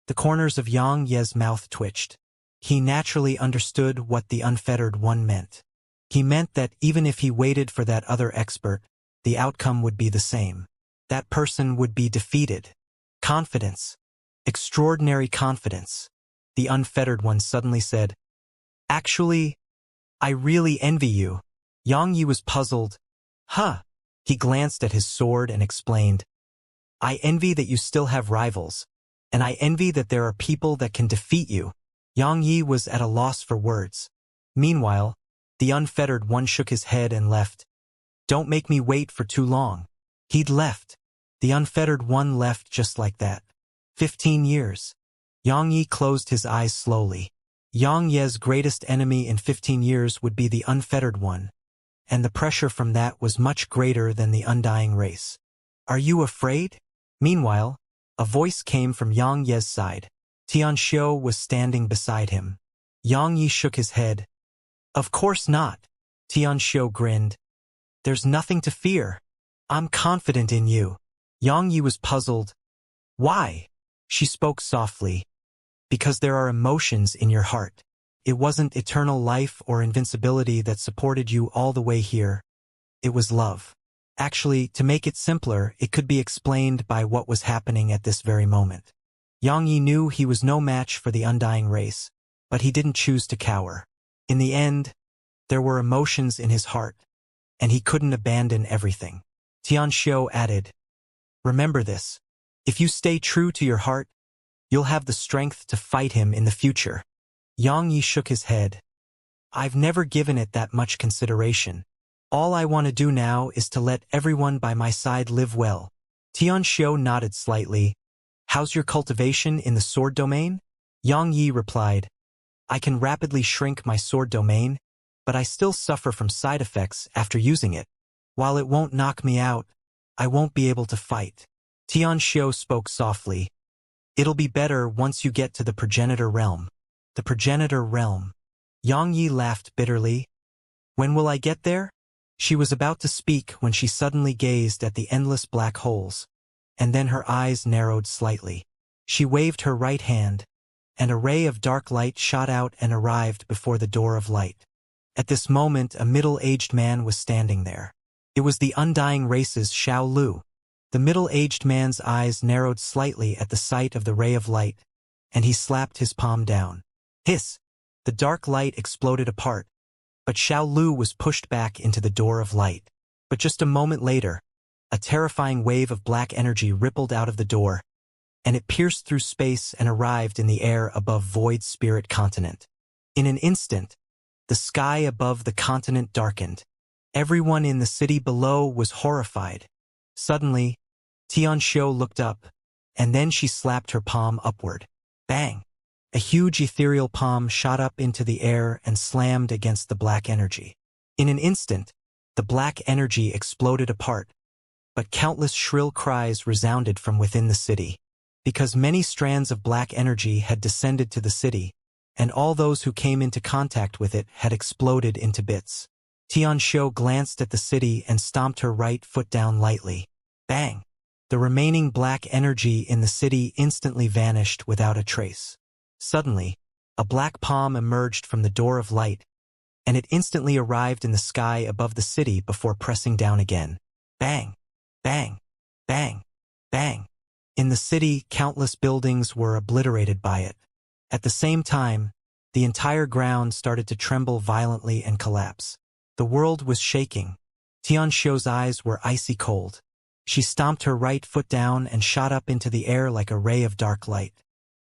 The corners of Xianxia's mouth twitched. He naturally understood what the unfettered one meant. He meant that even if he waited for that other expert, the outcome would be the same. That person would be defeated. Confidence. Extraordinary confidence. The unfettered one suddenly said, actually, I really envy you. Xianxia was puzzled. Huh. He glanced at his sword and explained, I envy that you still have rivals, and I envy that there are people that can defeat you. Xianxia was at a loss for words. Meanwhile, the unfettered one shook his head and left. Don't make me wait for too long. He'd left. The unfettered one left just like that. 15 years. Xianxia closed his eyes slowly. Xianxia's greatest enemy in 15 years would be the unfettered one, and the pressure from that was much greater than the undying race. Are you afraid? Meanwhile, a voice came from Xianxia's side. Xianxia was standing beside him. Xianxia shook his head. Of course not. Xianxia grinned. There's nothing to fear. I'm confident in you. Xianxia was puzzled. Why? She spoke softly. Because there are emotions in your heart. It wasn't eternal life or invincibility that supported you all the way here. It was love. Actually, to make it simpler, it could be explained by what was happening at this very moment. Xianxia knew he was no match for the undying race, but he didn't choose to cower. In the end, there were emotions in his heart, and he couldn't abandon everything. Xianxia added, remember this. If you stay true to your heart, you'll have the strength to fight him in the future. Xianxia shook his head. I've never given it that much consideration. All I want to do now is to let everyone by my side live well. Xianxia nodded slightly. How's your cultivation in the sword domain? Xianxia replied, I can rapidly shrink my sword domain, but I still suffer from side effects after using it. While it won't knock me out, I won't be able to fight. Xianxia spoke softly. It'll be better once you get to the progenitor realm. The progenitor realm. Xianxia laughed bitterly. When will I get there? She was about to speak when she suddenly gazed at the endless black holes, and then her eyes narrowed slightly. She waved her right hand, and a ray of dark light shot out and arrived before the door of light. At this moment, a middle-aged man was standing there. It was the undying race's Xiao Lu. The middle-aged man's eyes narrowed slightly at the sight of the ray of light, and he slapped his palm down. Hiss! The dark light exploded apart, but Xiao Lu was pushed back into the door of light. But just a moment later, a terrifying wave of black energy rippled out of the door, and it pierced through space and arrived in the air above Void Spirit Continent. In an instant, the sky above the continent darkened. Everyone in the city below was horrified. Suddenly, Xianxia looked up, and then she slapped her palm upward. Bang! A huge ethereal palm shot up into the air and slammed against the black energy. In an instant, the black energy exploded apart, but countless shrill cries resounded from within the city. Because many strands of black energy had descended to the city, and all those who came into contact with it had exploded into bits. Xianxia glanced at the city and stomped her right foot down lightly. Bang! The remaining black energy in the city instantly vanished without a trace. Suddenly, a black palm emerged from the door of light, and it instantly arrived in the sky above the city before pressing down again. Bang! Bang! Bang! Bang! In the city, countless buildings were obliterated by it. At the same time, the entire ground started to tremble violently and collapse. The world was shaking. Xianxia's eyes were icy cold. She stomped her right foot down and shot up into the air like a ray of dark light.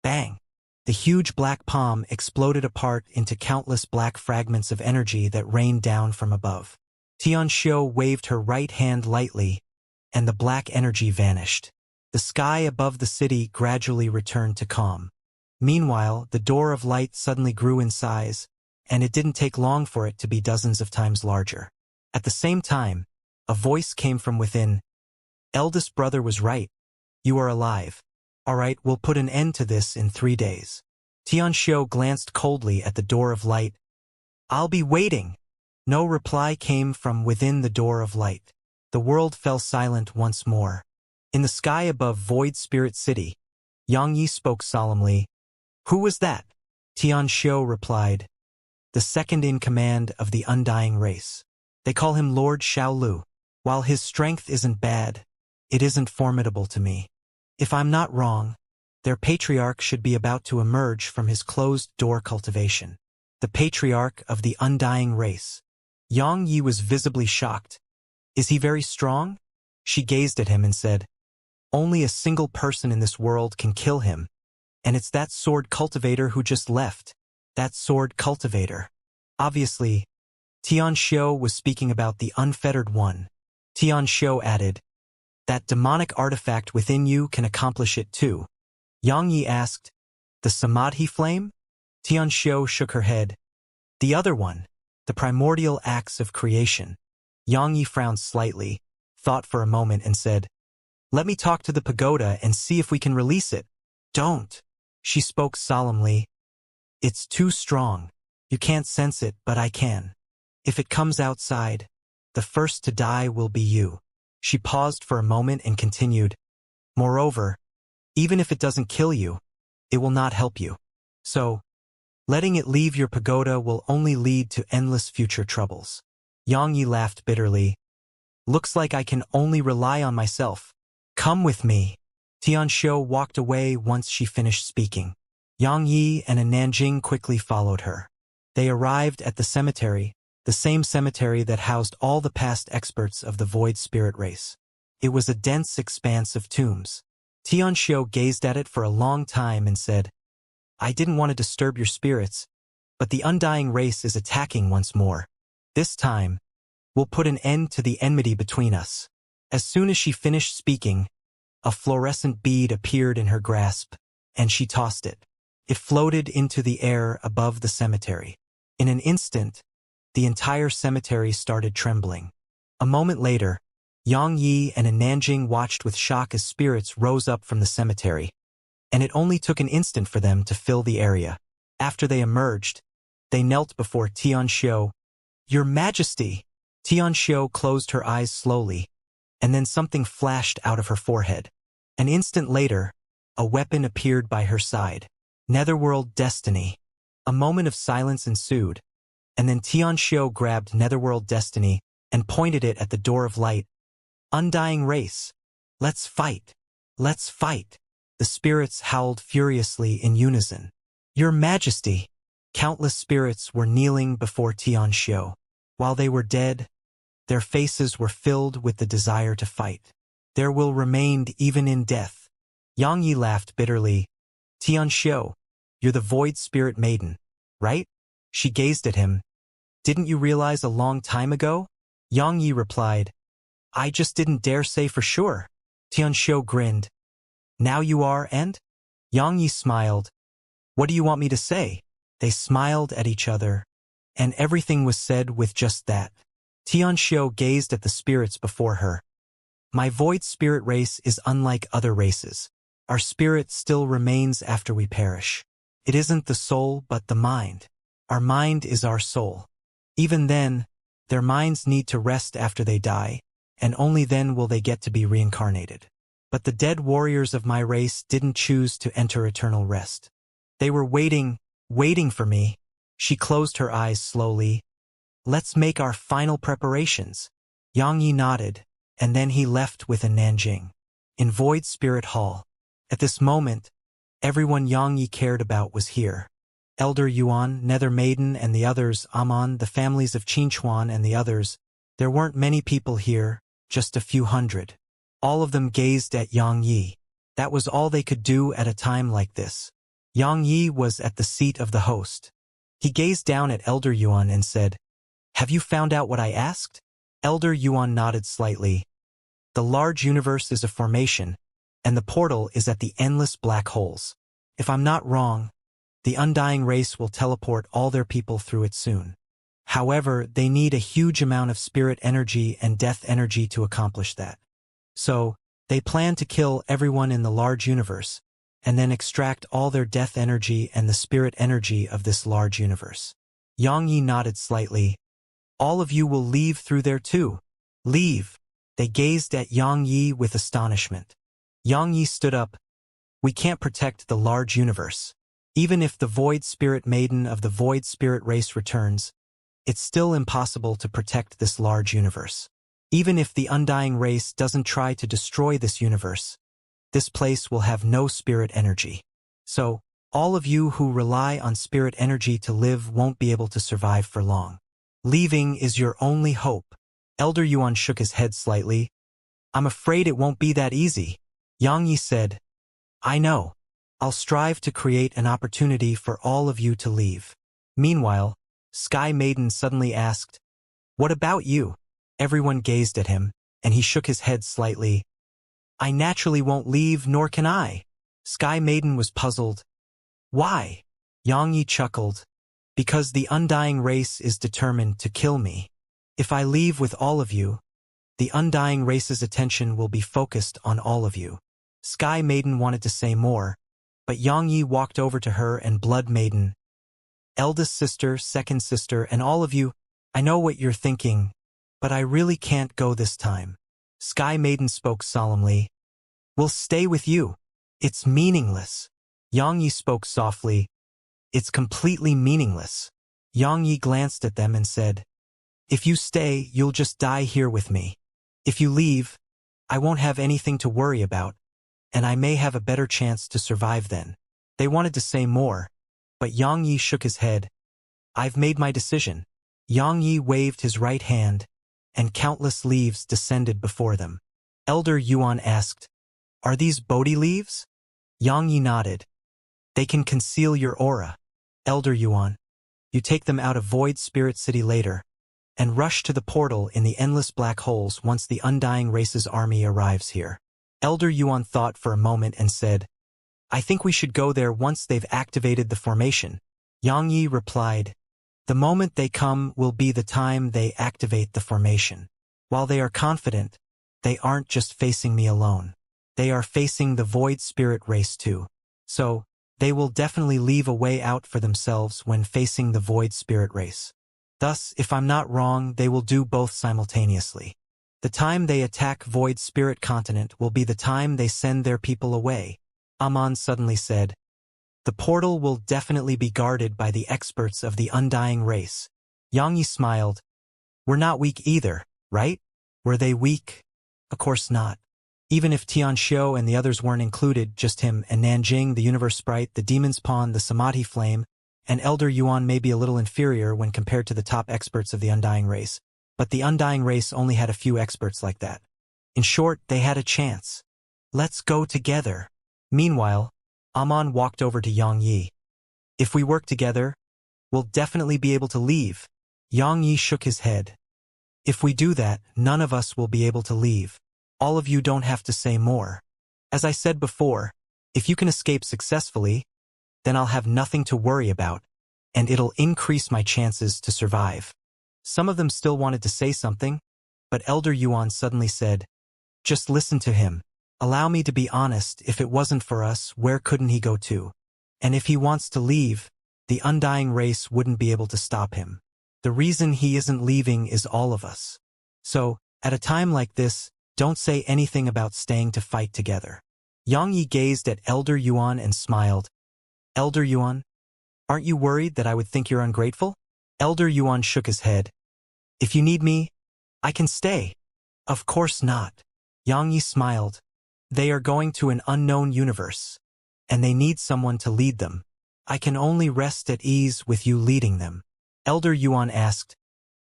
Bang! The huge black palm exploded apart into countless black fragments of energy that rained down from above. Xianxia waved her right hand lightly, and the black energy vanished. The sky above the city gradually returned to calm. Meanwhile, the door of light suddenly grew in size, and it didn't take long for it to be dozens of times larger. At the same time, a voice came from within. Eldest brother was right. You are alive. All right, we'll put an end to this in 3 days. Xianxia glanced coldly at the door of light. I'll be waiting. No reply came from within the door of light. The world fell silent once more. In the sky above Void Spirit City, Xianxia spoke solemnly. Who was that? Xianxia replied. The second in command of the undying race. They call him Lord Xiaolu. While his strength isn't bad, it isn't formidable to me. If I'm not wrong, their patriarch should be about to emerge from his closed-door cultivation. The patriarch of the undying race. Xianxia was visibly shocked. Is he very strong? She gazed at him and said, only a single person in this world can kill him, and it's that sword cultivator who just left. That sword cultivator. Obviously, Xianxia was speaking about the unfettered one. Xianxia added, that demonic artifact within you can accomplish it too. Xianxia asked, the Samadhi flame? Xianxia shook her head. The other one, the primordial acts of creation. Xianxia frowned slightly, thought for a moment and said, let me talk to the pagoda and see if we can release it. Don't. She spoke solemnly. It's too strong. You can't sense it, but I can. If it comes outside, the first to die will be you. She paused for a moment and continued. Moreover, even if it doesn't kill you, it will not help you. So, letting it leave your pagoda will only lead to endless future troubles. Xianxia laughed bitterly. Looks like I can only rely on myself. Come with me. Xianxia walked away once she finished speaking. Xianxia and a Nanjing quickly followed her. They arrived at the cemetery, the same cemetery that housed all the past experts of the Void Spirit race. It was a dense expanse of tombs. Xianxia gazed at it for a long time and said, I didn't want to disturb your spirits, but the undying race is attacking once more. This time, we'll put an end to the enmity between us. As soon as she finished speaking, a fluorescent bead appeared in her grasp, and she tossed it. It floated into the air above the cemetery. In an instant, the entire cemetery started trembling. A moment later, Xianxia and a Nanjing watched with shock as spirits rose up from the cemetery, and it only took an instant for them to fill the area. After they emerged, they knelt before Xianxia. Your Majesty! Xianxia closed her eyes slowly, and then something flashed out of her forehead. An instant later, a weapon appeared by her side. Netherworld Destiny. A moment of silence ensued, and then Xianxia grabbed Netherworld Destiny and pointed it at the door of light. Undying race. Let's fight. Let's fight. The spirits howled furiously in unison. Your Majesty! Countless spirits were kneeling before Xianxia. While they were dead, their faces were filled with the desire to fight. There will remain even in death. Xianxia laughed bitterly. Xianxia, you're the Void Spirit Maiden, right? She gazed at him. Didn't you realize a long time ago? Xianxia replied, I just didn't dare say for sure. Xianxia grinned. Now you are, and? Xianxia smiled. What do you want me to say? They smiled at each other, and everything was said with just that. Xianxia gazed at the spirits before her. My void spirit race is unlike other races. Our spirit still remains after we perish. It isn't the soul but the mind. Our mind is our soul. Even then, their minds need to rest after they die, and only then will they get to be reincarnated. But the dead warriors of my race didn't choose to enter eternal rest. They were waiting for me. She closed her eyes slowly. Let's make our final preparations. Xianxia nodded, and then he left with a Nanjing. In Void Spirit Hall. At this moment, everyone Xianxia cared about was here. Elder Yuan, Nether Maiden, and the others, Amon, the families of Qinchuan and the others. There weren't many people here, just a few hundred. All of them gazed at Xianxia. That was all they could do at a time like this. Xianxia was at the seat of the host. He gazed down at Elder Yuan and said, Have you found out what I asked? Elder Yuan nodded slightly. The large universe is a formation, and the portal is at the endless black holes. If I'm not wrong, the undying race will teleport all their people through it soon. However, they need a huge amount of spirit energy and death energy to accomplish that. So, they plan to kill everyone in the large universe, and then extract all their death energy and the spirit energy of this large universe. Xianxia nodded slightly. All of you will leave through there too. Leave. They gazed at Xianxia with astonishment. Xianxia stood up. We can't protect the large universe. Even if the Void Spirit Maiden of the Void Spirit race returns, it's still impossible to protect this large universe. Even if the undying race doesn't try to destroy this universe, this place will have no spirit energy. So, all of you who rely on spirit energy to live won't be able to survive for long. Leaving is your only hope. Elder Yuan shook his head slightly. I'm afraid it won't be that easy. Xianxia said, I know. I'll strive to create an opportunity for all of you to leave. Meanwhile, Sky Maiden suddenly asked, What about you? Everyone gazed at him, and he shook his head slightly. I naturally won't leave, nor can I. Sky Maiden was puzzled. Why? Xianxia chuckled. Because the undying race is determined to kill me. If I leave with all of you, the undying race's attention will be focused on all of you. Sky Maiden wanted to say more, but Xianxia walked over to her and Blood Maiden. Eldest sister, second sister, and all of you, I know what you're thinking, but I really can't go this time. Sky Maiden spoke solemnly. We'll stay with you. It's meaningless. Xianxia spoke softly. It's completely meaningless. Xianxia glanced at them and said, If you stay, you'll just die here with me. If you leave, I won't have anything to worry about, and I may have a better chance to survive then. They wanted to say more, but Xianxia shook his head. I've made my decision. Xianxia waved his right hand, and countless leaves descended before them. Elder Yuan asked, Are these Bodhi leaves? Xianxia nodded. They can conceal your aura. Elder Yuan, you take them out of Void Spirit City later, and rush to the portal in the endless black holes once the undying race's army arrives here. Elder Yuan thought for a moment and said, I think we should go there once they've activated the formation. Xianxia replied, The moment they come will be the time they activate the formation. While they are confident, they aren't just facing me alone. They are facing the Void Spirit race too. So, they will definitely leave a way out for themselves when facing the Void Spirit race. Thus, if I'm not wrong, they will do both simultaneously. The time they attack Void Spirit Continent will be the time they send their people away. Amon suddenly said, The portal will definitely be guarded by the experts of the undying race. Xianxia smiled. We're not weak either, right? Were they weak? Of course not. Even if Xianxia and the others weren't included, just him and Nanjing, the Universe Sprite, the Demon's Pawn, the Samadhi Flame, and Elder Yuan may be a little inferior when compared to the top experts of the undying race, but the undying race only had a few experts like that. In short, they had a chance. Let's go together. Meanwhile, Amon walked over to Xianxia. If we work together, we'll definitely be able to leave. Yang Yi shook his head. If we do that, none of us will be able to leave. All of you don't have to say more. As I said before, if you can escape successfully, then I'll have nothing to worry about, and it'll increase my chances to survive. Some of them still wanted to say something, but Elder Yuan suddenly said, just listen to him. Allow me to be honest, if it wasn't for us, where couldn't he go to? And if he wants to leave, the undying race wouldn't be able to stop him. The reason he isn't leaving is all of us. So, at a time like this, don't say anything about staying to fight together. Yang Yi gazed at Elder Yuan and smiled. Elder Yuan, aren't you worried that I would think you're ungrateful? Elder Yuan shook his head. If you need me, I can stay. Of course not. Yang Yi smiled. They are going to an unknown universe, and they need someone to lead them. I can only rest at ease with you leading them. Elder Yuan asked,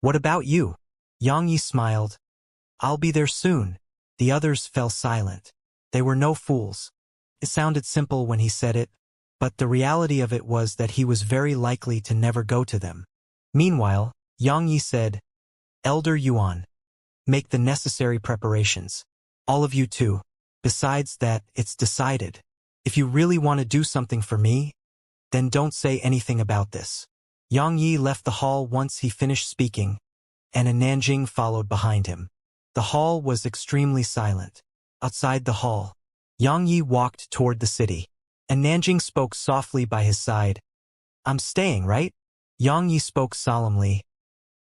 what about you? Yang Yi smiled. I'll be there soon. The others fell silent. They were no fools. It sounded simple when he said it, but the reality of it was that he was very likely to never go to them. Meanwhile, Yang Yi said, Elder Yuan, make the necessary preparations. All of you too. Besides that, it's decided. If you really want to do something for me, then don't say anything about this. Yang Yi left the hall once he finished speaking, and a Nanjing followed behind him. The hall was extremely silent. Outside the hall, Yang Yi walked toward the city, and Nanjing spoke softly by his side. I'm staying, right? Yang Yi spoke solemnly.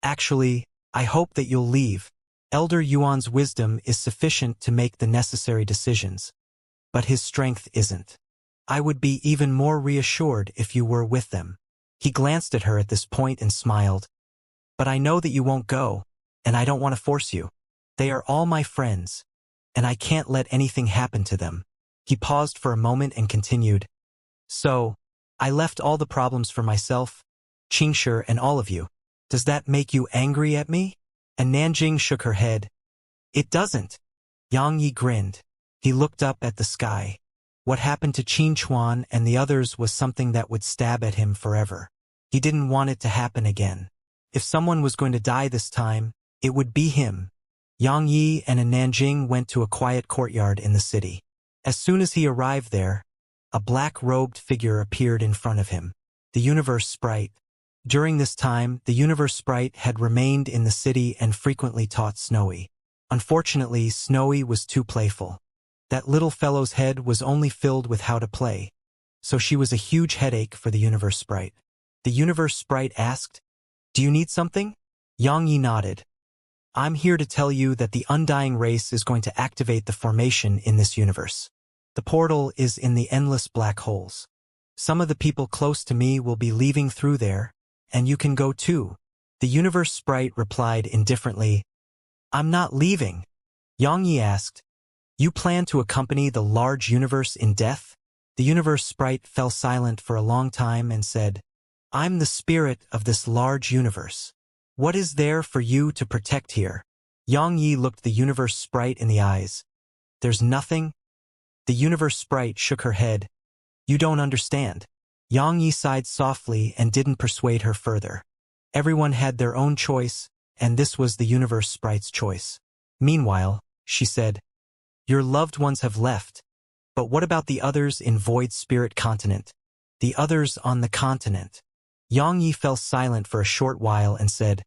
Actually, I hope that you'll leave. Elder Yuan's wisdom is sufficient to make the necessary decisions, but his strength isn't. I would be even more reassured if you were with them. He glanced at her at this point and smiled. But I know that you won't go, and I don't want to force you. They are all my friends, and I can't let anything happen to them. He paused for a moment and continued. So, I left all the problems for myself, Xianxia and all of you. Does that make you angry at me? And Nanjing shook her head. It doesn't. Yang Yi grinned. He looked up at the sky. What happened to Qin Chuan and the others was something that would stab at him forever. He didn't want it to happen again. If someone was going to die this time, it would be him. Yang Yi and a Nanjing went to a quiet courtyard in the city. As soon as he arrived there, a black-robed figure appeared in front of him. The Universe Sprite. During this time, the Universe Sprite had remained in the city and frequently taught Snowy. Unfortunately, Snowy was too playful. That little fellow's head was only filled with how to play, so she was a huge headache for the Universe Sprite. The Universe Sprite asked, Do you need something? Yang Yi nodded. I'm here to tell you that the undying race is going to activate the formation in this universe. The portal is in the endless black holes. Some of the people close to me will be leaving through there, and you can go too. The Universe Sprite replied indifferently, I'm not leaving. Yang Yi asked, You plan to accompany the large universe in death? The Universe Sprite fell silent for a long time and said, I'm the spirit of this large universe. What is there for you to protect here? Yang Yi looked the Universe Sprite in the eyes. There's nothing? The Universe Sprite shook her head. You don't understand. Yang Yi sighed softly and didn't persuade her further. Everyone had their own choice, and this was the Universe Sprite's choice. Meanwhile, she said, Your loved ones have left. But what about the others in Void Spirit Continent? The others on the continent. Yang Yi fell silent for a short while and said,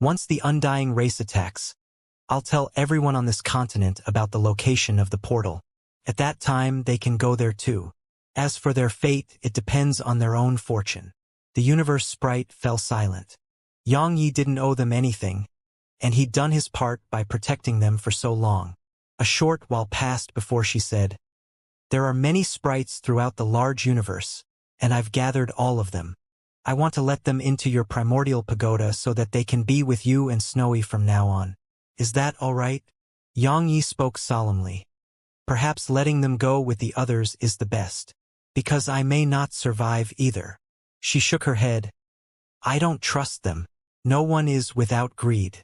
Once the undying race attacks, I'll tell everyone on this continent about the location of the portal. At that time, they can go there too. As for their fate, it depends on their own fortune. The Universe Sprite fell silent. Yang Yi didn't owe them anything, and he'd done his part by protecting them for so long. A short while passed before she said, There are many sprites throughout the large universe, and I've gathered all of them. I want to let them into your primordial pagoda so that they can be with you and Snowy from now on. Is that all right? Yang Yi spoke solemnly. Perhaps letting them go with the others is the best, because I may not survive either. She shook her head. I don't trust them. No one is without greed.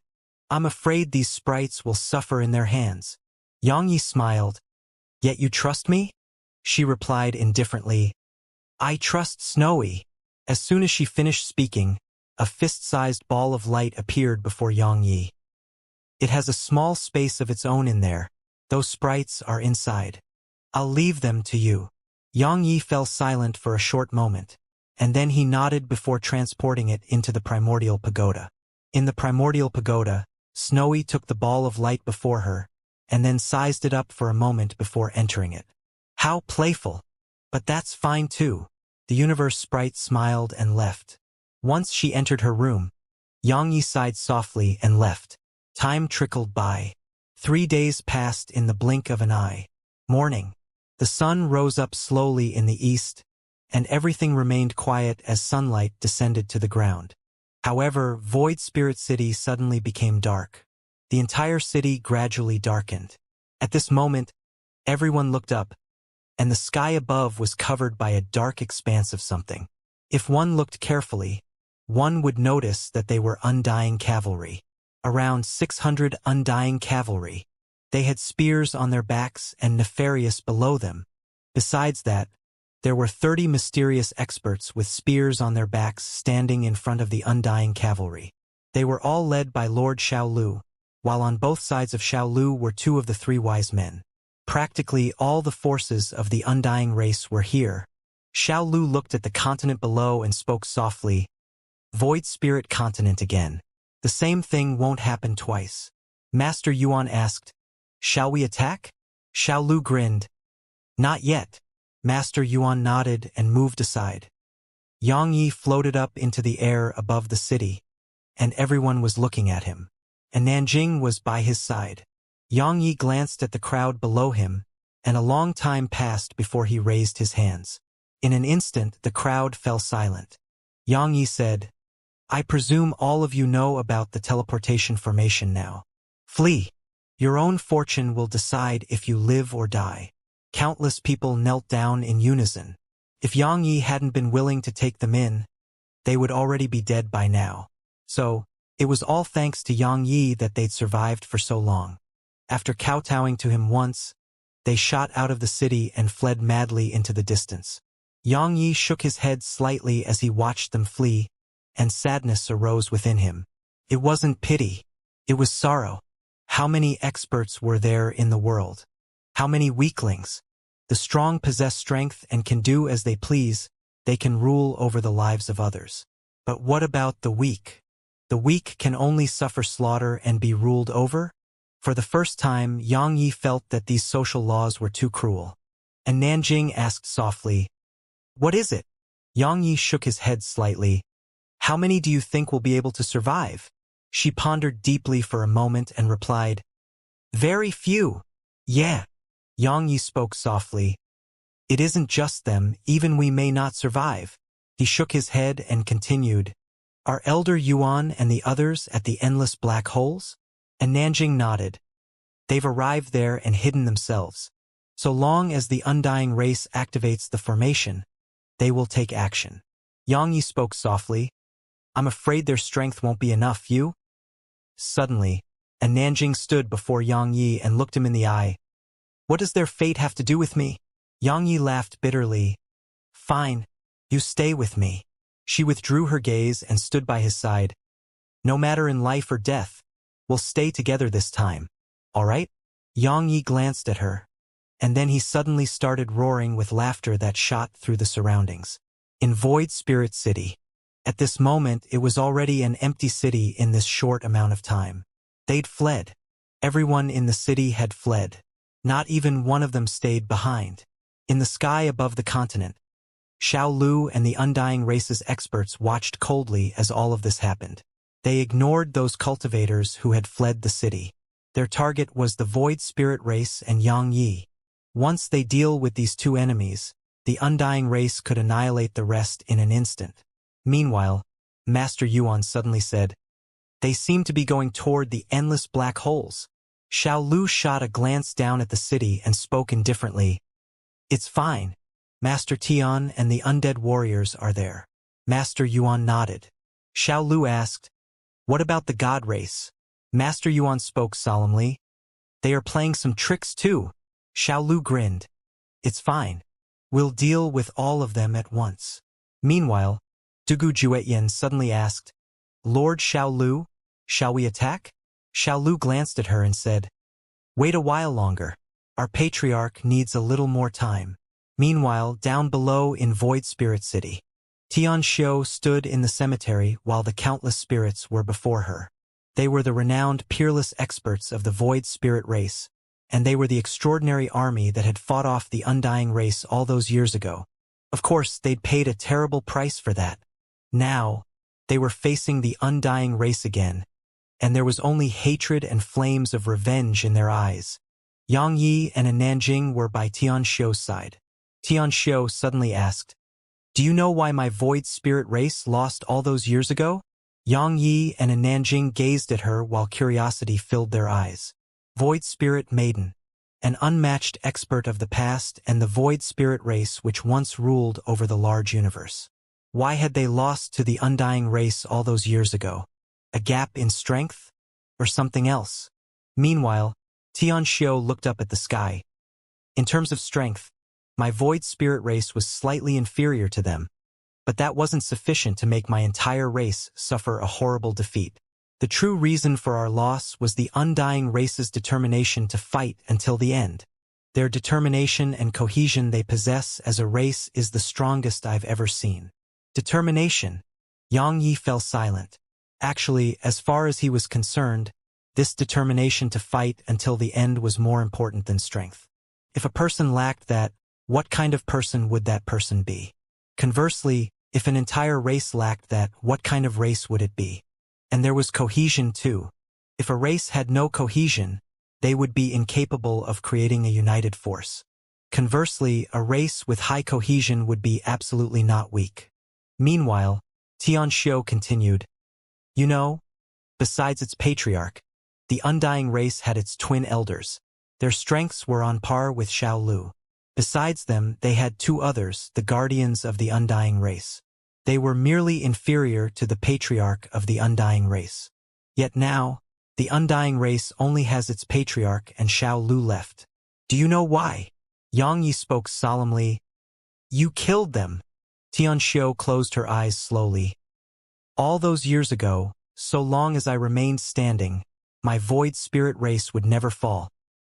I'm afraid these sprites will suffer in their hands. Yang Yi smiled. Yet you trust me? She replied indifferently. I trust Snowy. As soon as she finished speaking, a fist-sized ball of light appeared before Yang Yi. It has a small space of its own in there. Those sprites are inside. I'll leave them to you. Yang Yi fell silent for a short moment, and then he nodded before transporting it into the primordial pagoda. In the primordial pagoda, Snowy took the ball of light before her, and then sized it up for a moment before entering it. How playful! But that's fine too. The universe sprite smiled and left. Once she entered her room, Yang Yi sighed softly and left. Time trickled by. 3 days passed in the blink of an eye. Morning. The sun rose up slowly in the east, and everything remained quiet as sunlight descended to the ground. However, Void Spirit City suddenly became dark. The entire city gradually darkened. At this moment, everyone looked up, and the sky above was covered by a dark expanse of something. If one looked carefully, one would notice that they were undying cavalry. Around 600 undying cavalry. They had spears on their backs and nefarious below them. Besides that, there were 30 mysterious experts with spears on their backs standing in front of the undying cavalry. They were all led by Lord Xiaolu, while on both sides of Xiaolu were 2 of the 3 wise men. Practically all the forces of the undying race were here. Xiaolu looked at the continent below and spoke softly. Void Spirit Continent again. The same thing won't happen twice. Master Yuan asked, "Shall we attack?" Xiaolu grinned. "Not yet." Master Yuan nodded and moved aside. Yang Yi floated up into the air above the city, and everyone was looking at him. And Nanjing was by his side. Yang Yi glanced at the crowd below him, and a long time passed before he raised his hands. In an instant, the crowd fell silent. Yang Yi said, "I presume all of you know about the teleportation formation now. Flee. Your own fortune will decide if you live or die." Countless people knelt down in unison. If Yang Yi hadn't been willing to take them in, they would already be dead by now. So, it was all thanks to Yang Yi that they'd survived for so long. After kowtowing to him once, they shot out of the city and fled madly into the distance. Yang Yi shook his head slightly as he watched them flee, and sadness arose within him. It wasn't pity. It was sorrow. How many experts were there in the world? How many weaklings? The strong possess strength and can do as they please. They can rule over the lives of others. But what about the weak? The weak can only suffer slaughter and be ruled over? For the first time, Yang Yi felt that these social laws were too cruel. And Nanjing asked softly, "What is it?" Yang Yi shook his head slightly. "How many do you think will be able to survive?" She pondered deeply for a moment and replied, "Very few." "Yeah." Yang Yi spoke softly. "It isn't just them, even we may not survive." He shook his head and continued, "Are Elder Yuan and the others at the endless black holes?" And Nanjing nodded. "They've arrived there and hidden themselves. So long as the undying race activates the formation, they will take action." Yang Yi spoke softly. "I'm afraid their strength won't be enough, you?" Suddenly, a Nanjing stood before Yang Yi and looked him in the eye. "What does their fate have to do with me?" Yang Yi laughed bitterly. "Fine, you stay with me." She withdrew her gaze and stood by his side. "No matter in life or death, we'll stay together this time. All right?" Yang Yi glanced at her, and then he suddenly started roaring with laughter that shot through the surroundings. In Void Spirit City. At this moment, it was already an empty city in this short amount of time. They'd fled. Everyone in the city had fled. Not even one of them stayed behind. In the sky above the continent, Xiaolu and the undying race's experts watched coldly as all of this happened. They ignored those cultivators who had fled the city. Their target was the Void Spirit race and Yang Yi. Once they deal with these 2 enemies, the undying race could annihilate the rest in an instant. Meanwhile, Master Yuan suddenly said, "They seem to be going toward the endless black holes." Xiaolu shot a glance down at the city and spoke indifferently. "It's fine. Master Tian and the undead warriors are there." Master Yuan nodded. Xiaolu asked, "What about the god race?" Master Yuan spoke solemnly. "They are playing some tricks too." Xiaolu grinned. "It's fine. We'll deal with all of them at once." Meanwhile, Dugu Juetyen suddenly asked, Lord Xiaolu, shall we attack? Xiaolu glanced at her and said, Wait a while longer. Our patriarch needs a little more time. Meanwhile, down below in Void Spirit City, Tianxiu stood in the cemetery while the countless spirits were before her. They were the renowned peerless experts of the Void Spirit race, and they were the extraordinary army that had fought off the Undying race all those years ago. Of course, they'd paid a terrible price for that. Now, they were facing the Undying race again, and there was only hatred and flames of revenge in their eyes. Yang Yi and Nanjing were by Tianxiu's side. Tianxiu suddenly asked, Do you know why my Void Spirit race lost all those years ago? Yang Yi and Nanjing gazed at her while curiosity filled their eyes. Void Spirit Maiden, an unmatched expert of the past and the Void Spirit race which once ruled over the large universe. Why had they lost to the Undying race all those years ago? A gap in strength? Or something else? Meanwhile, Tianxiu looked up at the sky. In terms of strength, my Void Spirit race was slightly inferior to them, but that wasn't sufficient to make my entire race suffer a horrible defeat. The true reason for our loss was the Undying race's determination to fight until the end. Their determination and cohesion they possess as a race is the strongest I've ever seen. Determination. Yang Yi fell silent. Actually, as far as he was concerned, this determination to fight until the end was more important than strength. If a person lacked that, what kind of person would that person be? Conversely, if an entire race lacked that, what kind of race would it be? And there was cohesion too. If a race had no cohesion, they would be incapable of creating a united force. Conversely, a race with high cohesion would be absolutely not weak. Meanwhile, Tianxiu continued, You know, besides its patriarch, the Undying race had its twin elders. Their strengths were on par with Xiaolu. Besides them, they had two others, the guardians of the Undying race. They were merely inferior to the patriarch of the Undying race. Yet now, the Undying race only has its patriarch and Xiaolu left. Do you know why? Yang Yi spoke solemnly. You killed them. Tianxiu closed her eyes slowly. All those years ago, so long as I remained standing, my Void Spirit race would never fall.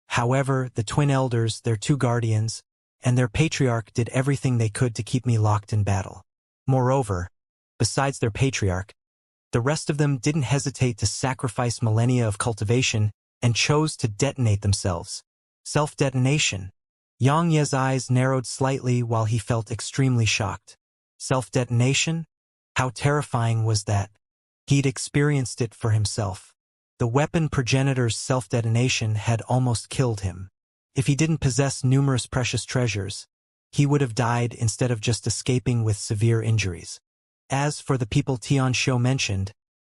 However, the twin elders, their two guardians, and their patriarch did everything they could to keep me locked in battle. Moreover, besides their patriarch, the rest of them didn't hesitate to sacrifice millennia of cultivation and chose to detonate themselves. Self-detonation. Yang Ye's eyes narrowed slightly while he felt extremely shocked. Self-detonation? How terrifying was that? He'd experienced it for himself. The weapon progenitor's self-detonation had almost killed him. If he didn't possess numerous precious treasures, he would have died instead of just escaping with severe injuries. As for the people Tianxiu mentioned,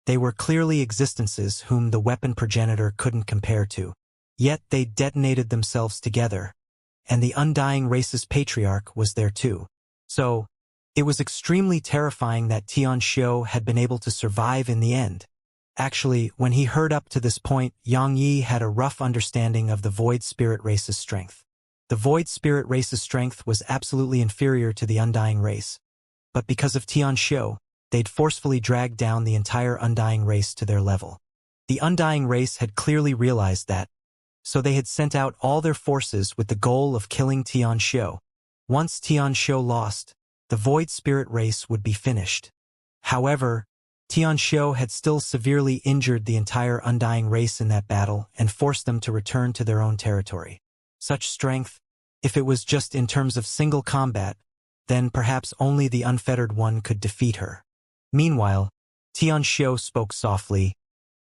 they were clearly existences whom the weapon progenitor couldn't compare to. Yet they detonated themselves together, and the Undying race's patriarch was there too. So, it was extremely terrifying that Tianxiu had been able to survive in the end. Actually, when he heard up to this point, Yang Yi had a rough understanding of the Void Spirit race's strength. The Void Spirit race's strength was absolutely inferior to the Undying race, but because of Tianxiu, they'd forcefully dragged down the entire Undying race to their level. The Undying race had clearly realized that, so they had sent out all their forces with the goal of killing Tianxiu. Once Tianxiu lost, the Void Spirit race would be finished. However, Tianxiu had still severely injured the entire Undying race in that battle and forced them to return to their own territory. Such strength, if it was just in terms of single combat, then perhaps only the Unfettered One could defeat her. Meanwhile, Tianxiu spoke softly.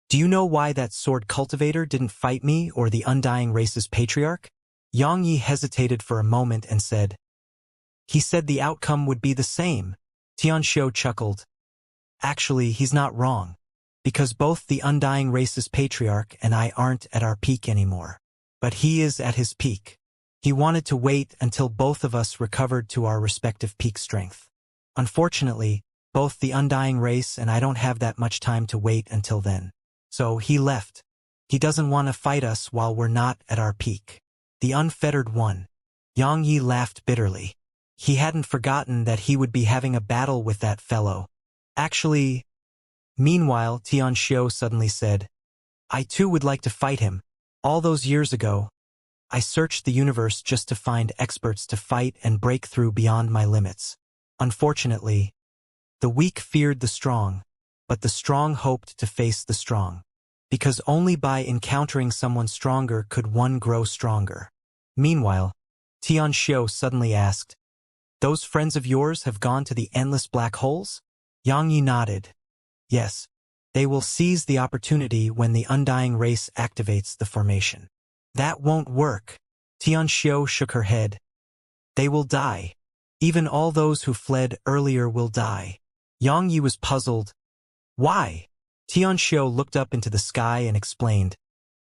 Do you know why that sword cultivator didn't fight me or the Undying race's patriarch? Yang Yi hesitated for a moment and said, He said the outcome would be the same. Tianxiu chuckled. Actually, he's not wrong, because both the Undying race's patriarch and I aren't at our peak anymore. But he is at his peak. He wanted to wait until both of us recovered to our respective peak strength. Unfortunately, both the Undying race and I don't have that much time to wait until then. So he left. He doesn't want to fight us while we're not at our peak. The Unfettered One. Yang Yi laughed bitterly. He hadn't forgotten that he would be having a battle with that fellow, Actually, meanwhile, Xianxia suddenly said, I too would like to fight him. All those years ago, I searched the universe just to find experts to fight and break through beyond my limits. Unfortunately, the weak feared the strong, but the strong hoped to face the strong. Because only by encountering someone stronger could one grow stronger. Meanwhile, Xianxia suddenly asked, Those friends of yours have gone to the endless black holes? Xianxia nodded. Yes, they will seize the opportunity when the undying race activates the formation. That won't work. Xianxia shook her head. They will die. Even all those who fled earlier will die. Xianxia was puzzled. Why? Xianxia looked up into the sky and explained.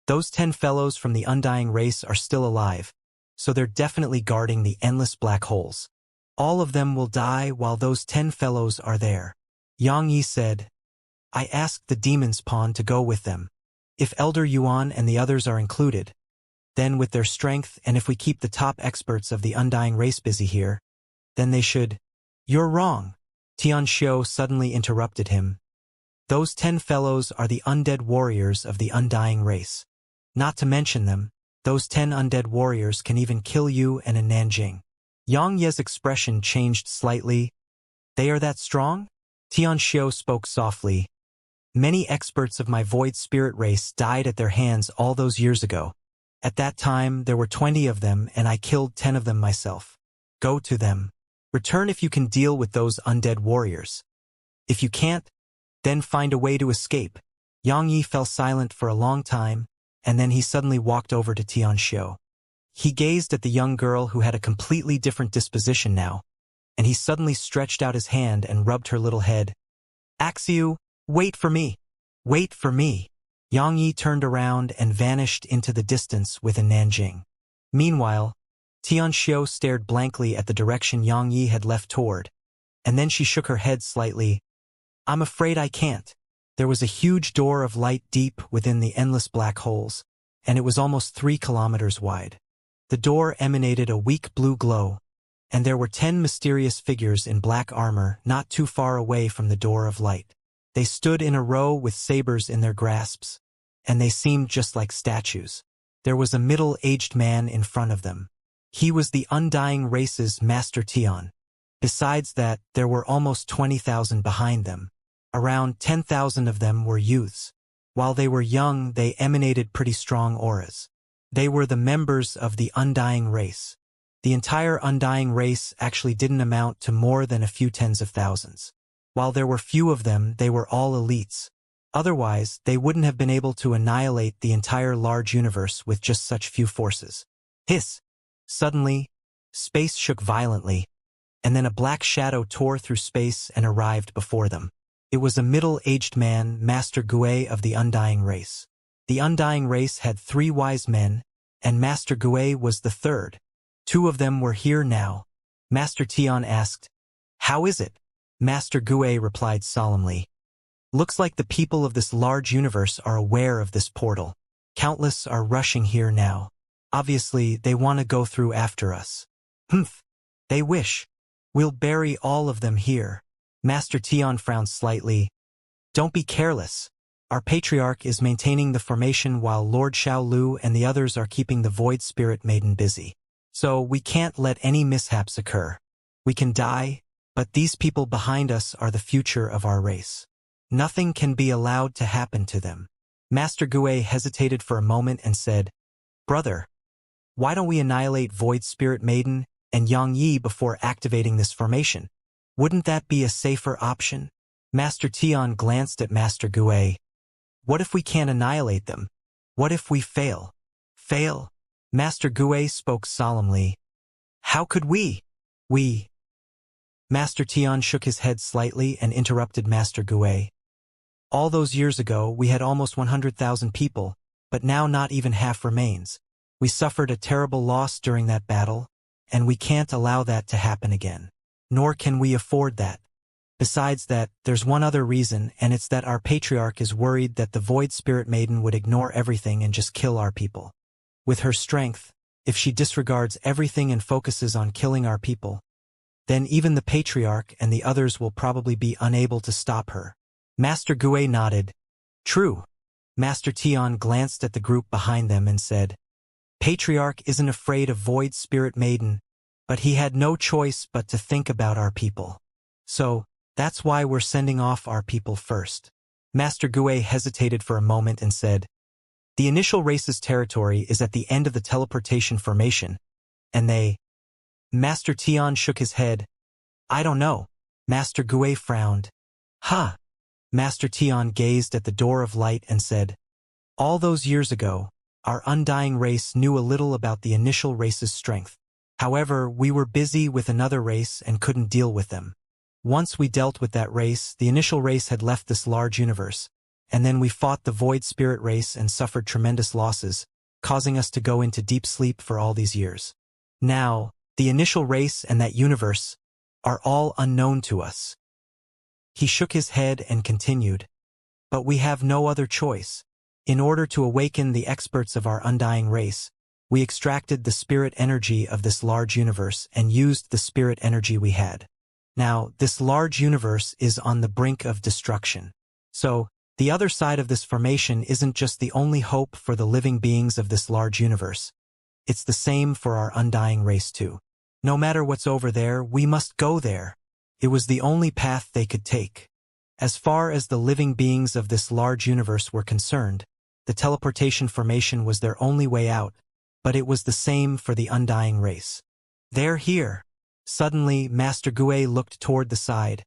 Those 10 fellows from the undying race are still alive, so they're definitely guarding the endless black holes. All of them will die while those 10 fellows are there. Xianxia said, I asked the demon's pawn to go with them. If Elder Yuan and the others are included, then with their strength and if we keep the top experts of the undying race busy here, then they should. You're wrong. Xianxia suddenly interrupted him. Those 10 fellows are the undead warriors of the undying race. Not to mention them, those 10 undead warriors can even kill you and a Nanjing. Xiangye's expression changed slightly. They are that strong? Xianxia spoke softly. Many experts of my void spirit race died at their hands all those years ago. At that time, there were 20 of them and I killed 10 of them myself. Go to them. Return if you can deal with those undead warriors. If you can't, then find a way to escape. Xianxia fell silent for a long time, and then he suddenly walked over to Xianxia. He gazed at the young girl who had a completely different disposition now, and he suddenly stretched out his hand and rubbed her little head. Axiu, wait for me! Wait for me! Xianxia turned around and vanished into the distance with a Nanjing. Meanwhile, Xianxia stared blankly at the direction Xianxia had left toward, and then she shook her head slightly. I'm afraid I can't. There was a huge door of light deep within the endless black holes, and it was almost 3 kilometers wide. The door emanated a weak blue glow, and there were 10 mysterious figures in black armor not too far away from the door of light. They stood in a row with sabers in their grasps, and they seemed just like statues. There was a middle-aged man in front of them. He was the undying race's Master Tian. Besides that, there were almost 20,000 behind them. Around 10,000 of them were youths. While they were young, they emanated pretty strong auras. They were the members of the undying race. The entire undying race actually didn't amount to more than a few tens of thousands. While there were few of them, they were all elites. Otherwise, they wouldn't have been able to annihilate the entire large universe with just such few forces. Hiss! Suddenly, space shook violently, and then a black shadow tore through space and arrived before them. It was a middle-aged man, Master Gui of the undying race. The undying race had 3 wise men, and Master Gui was the 3rd. 2 of them were here now. Master Tian asked, How is it? Master Gui replied solemnly, Looks like the people of this large universe are aware of this portal. Countless are rushing here now. Obviously, they want to go through after us. Humph. They wish. We'll bury all of them here. Master Tian frowned slightly. Don't be careless. Our patriarch is maintaining the formation while Lord Xiaolu and the others are keeping the Void Spirit Maiden busy. So we can't let any mishaps occur. We can die, but these people behind us are the future of our race. Nothing can be allowed to happen to them. Master Gui hesitated for a moment and said, Brother, why don't we annihilate Void Spirit Maiden and Xianxia before activating this formation? Wouldn't that be a safer option? Master Tian glanced at Master Gui. What if we can't annihilate them? What if we fail? Fail? Master Gui spoke solemnly. How could we? Master Tian shook his head slightly and interrupted Master Gui. All those years ago, we had almost 100,000 people, but now not even half remains. We suffered a terrible loss during that battle, and we can't allow that to happen again. Nor can we afford that. Besides that, there's one other reason, and it's that our patriarch is worried that the Void Spirit Maiden would ignore everything and just kill our people. With her strength, if she disregards everything and focuses on killing our people, then even the Patriarch and the others will probably be unable to stop her. Master Gue nodded. True. Master Tian glanced at the group behind them and said, Patriarch isn't afraid of Void Spirit Maiden, but he had no choice but to think about our people. So, that's why we're sending off our people first. Master Gue hesitated for a moment and said, The initial race's territory is at the end of the teleportation formation, and they... Master Tian shook his head. I don't know. Master Gue frowned. Huh. Master Tian gazed at the door of light and said, All those years ago, our undying race knew a little about the initial race's strength. However, we were busy with another race and couldn't deal with them. Once we dealt with that race, the initial race had left this large universe, and then we fought the Void Spirit race and suffered tremendous losses, causing us to go into deep sleep for all these years. Now, the initial race and that universe are all unknown to us. He shook his head and continued, But we have no other choice. In order to awaken the experts of our undying race, we extracted the spirit energy of this large universe and used the spirit energy we had. Now, this large universe is on the brink of destruction. So, the other side of this formation isn't just the only hope for the living beings of this large universe. It's the same for our undying race too. No matter what's over there, we must go there. It was the only path they could take. As far as the living beings of this large universe were concerned, the teleportation formation was their only way out, but it was the same for the undying race. They're here. Suddenly, Master Gue looked toward the side,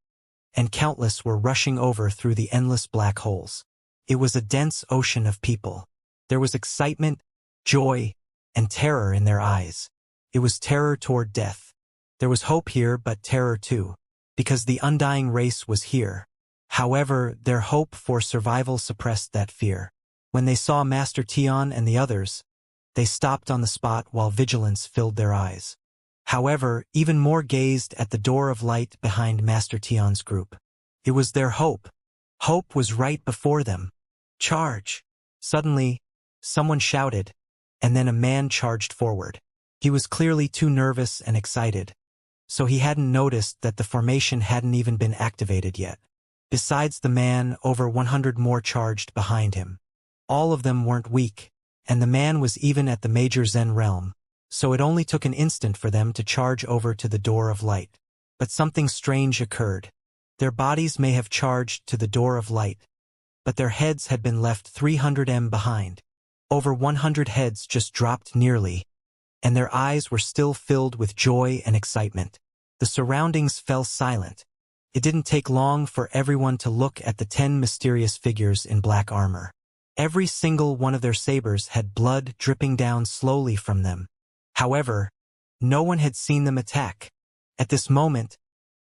and countless were rushing over through the endless black holes. It was a dense ocean of people. There was excitement, joy, and terror in their eyes. It was terror toward death. There was hope here, but terror too, because the undying race was here. However, their hope for survival suppressed that fear. When they saw Master Tian and the others, they stopped on the spot while vigilance filled their eyes. However, even more gazed at the door of light behind Master Tian's group. It was their hope. Hope was right before them. Charge! Suddenly, someone shouted, and then a man charged forward. He was clearly too nervous and excited, so he hadn't noticed that the formation hadn't even been activated yet. Besides the man, over 100 more charged behind him. All of them weren't weak, and the man was even at the major Zen realm, so it only took an instant for them to charge over to the door of light. But something strange occurred. Their bodies may have charged to the door of light, but their heads had been left 300 m behind. Over 100 heads just dropped nearly, and their eyes were still filled with joy and excitement. The surroundings fell silent. It didn't take long for everyone to look at the 10 mysterious figures in black armor. Every single one of their sabers had blood dripping down slowly from them. However, no one had seen them attack. At this moment,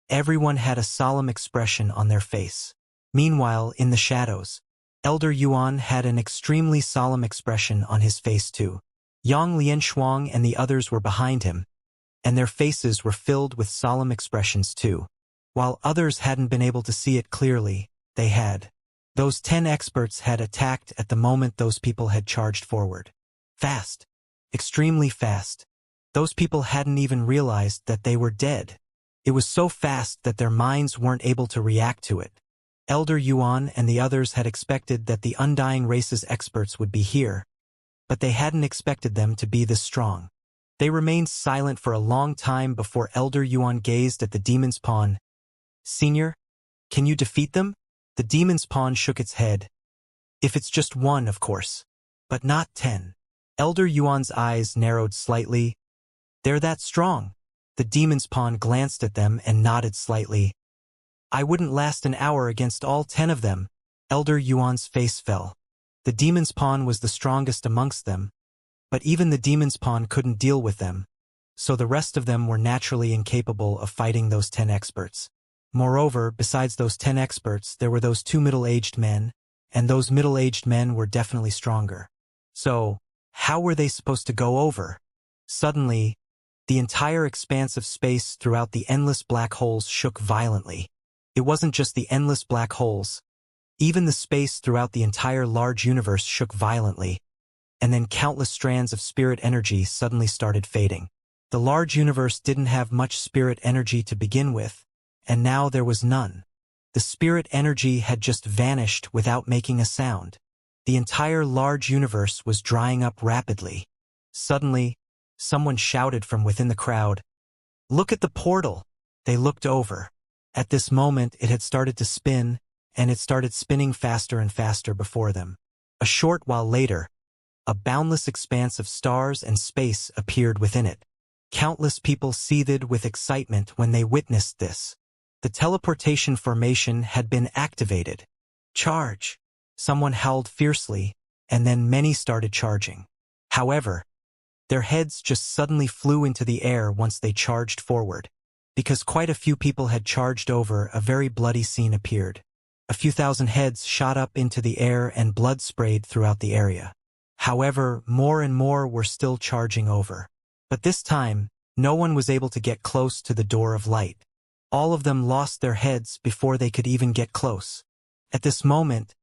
everyone had a solemn expression on their face. Meanwhile, in the shadows, Elder Yuan had an extremely solemn expression on his face too. Yang Lianshuang and the others were behind him, and their faces were filled with solemn expressions too. While others hadn't been able to see it clearly, they had. Those 10 experts had attacked at the moment those people had charged forward. Fast. Extremely fast. Those people hadn't even realized that they were dead. It was so fast that their minds weren't able to react to it. Elder Yuan and the others had expected that the undying race's experts would be here, but they hadn't expected them to be this strong. They remained silent for a long time before Elder Yuan gazed at the demon's pawn. Senior, can you defeat them? The demon's pawn shook its head. If it's just one, of course. But not 10. Elder Yuan's eyes narrowed slightly. They're that strong. The demon's pawn glanced at them and nodded slightly. I wouldn't last an hour against all 10 of them. Elder Yuan's face fell. The demon's pawn was the strongest amongst them, but even the demon's pawn couldn't deal with them, so the rest of them were naturally incapable of fighting those 10 experts. Moreover, besides those 10 experts, there were those 2 middle-aged men, and those middle-aged men were definitely stronger. So, how were they supposed to go over? Suddenly, the entire expanse of space throughout the endless black holes shook violently. It wasn't just the endless black holes. Even the space throughout the entire large universe shook violently, and then countless strands of spirit energy suddenly started fading. The large universe didn't have much spirit energy to begin with, and now there was none. The spirit energy had just vanished without making a sound. The entire large universe was drying up rapidly. Suddenly, someone shouted from within the crowd, "Look at the portal!" They looked over. At this moment it had started to spin, and it started spinning faster and faster before them. A short while later, a boundless expanse of stars and space appeared within it. Countless people seethed with excitement when they witnessed this. The teleportation formation had been activated. Charge! Someone howled fiercely, and then many started charging. However, their heads just suddenly flew into the air once they charged forward. Because quite a few people had charged over, a very bloody scene appeared. A few thousand heads shot up into the air and blood sprayed throughout the area. However, more and more were still charging over. But this time, no one was able to get close to the door of light. All of them lost their heads before they could even get close. At this moment,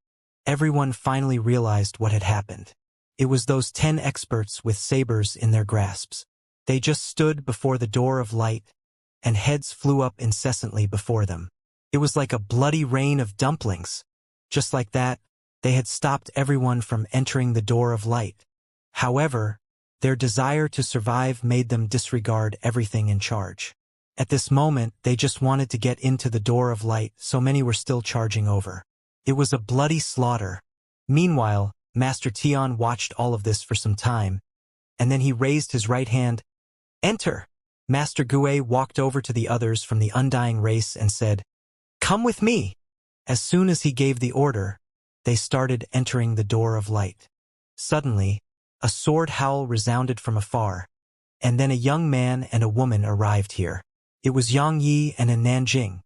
everyone finally realized what had happened. It was those 10 experts with sabers in their grasps. They just stood before the door of light, and heads flew up incessantly before them. It was like a bloody rain of dumplings. Just like that, they had stopped everyone from entering the door of light. However, their desire to survive made them disregard everything in charge. At this moment, they just wanted to get into the door of light, so many were still charging over. It was a bloody slaughter. Meanwhile, Master Tian watched all of this for some time, and then he raised his right hand. "Enter!" Master Gue walked over to the others from the Undying Race and said, "Come with me!" As soon as he gave the order, they started entering the door of light. Suddenly, a sword howl resounded from afar, and then a young man and a woman arrived here. It was Yang Yi and a Nanjing.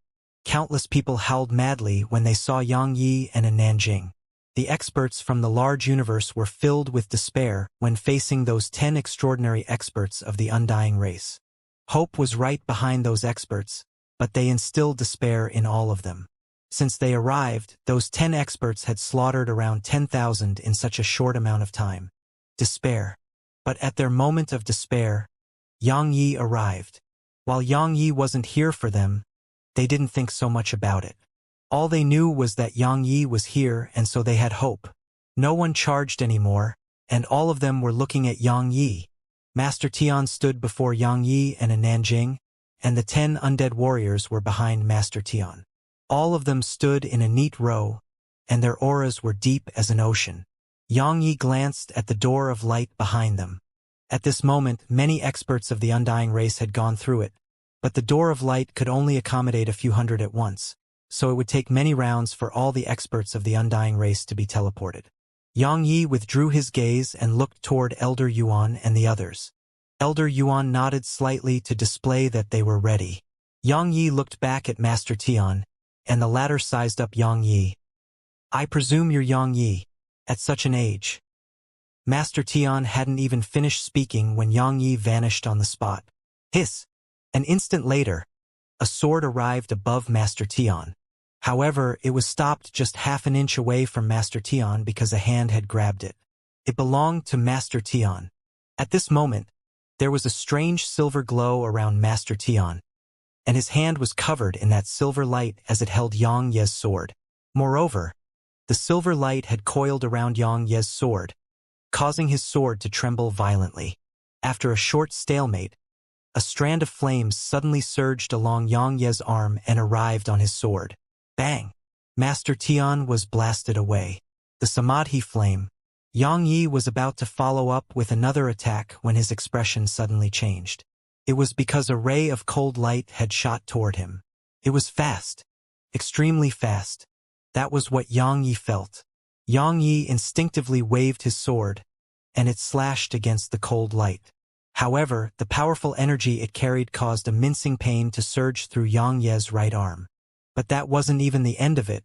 Countless people howled madly when they saw Yang Yi and a Nanjing. The experts from the large universe were filled with despair when facing those 10 extraordinary experts of the Undying Race. Hope was right behind those experts, but they instilled despair in all of them. Since they arrived, those 10 experts had slaughtered around 10,000 in such a short amount of time. Despair. But at their moment of despair, Yang Yi arrived. While Yang Yi wasn't here for them, they didn't think so much about it. All they knew was that Yang Yi was here, and so they had hope. No one charged anymore, and all of them were looking at Yang Yi. Master Tian stood before Yang Yi and a Nanjing, and the 10 undead warriors were behind Master Tian. All of them stood in a neat row, and their auras were deep as an ocean. Yang Yi glanced at the door of light behind them. At this moment, many experts of the Undying Race had gone through it, but the door of light could only accommodate a few hundred at once, so it would take many rounds for all the experts of the Undying Race to be teleported. Yang Yi withdrew his gaze and looked toward Elder Yuan and the others. Elder Yuan nodded slightly to display that they were ready. Yang Yi looked back at Master Tian, and the latter sized up Yang Yi. "I presume you're Yang Yi, at such an age." Master Tian hadn't even finished speaking when Yang Yi vanished on the spot. Hiss! An instant later, a sword arrived above Master Tian. However, it was stopped just half an inch away from Master Tian because a hand had grabbed it. It belonged to Master Tian. At this moment, there was a strange silver glow around Master Tian, and his hand was covered in that silver light as it held Yang Ye's sword. Moreover, the silver light had coiled around Yang Ye's sword, causing his sword to tremble violently. After a short stalemate, a strand of flames suddenly surged along Yang Ye's arm and arrived on his sword. Bang! Master Tian was blasted away. The Samadhi flame. Yang Yi was about to follow up with another attack when his expression suddenly changed. It was because a ray of cold light had shot toward him. It was fast. Extremely fast. That was what Yang Yi felt. Yang Yi instinctively waved his sword, and it slashed against the cold light. However, the powerful energy it carried caused a mincing pain to surge through Yang Ye's right arm. But that wasn't even the end of it.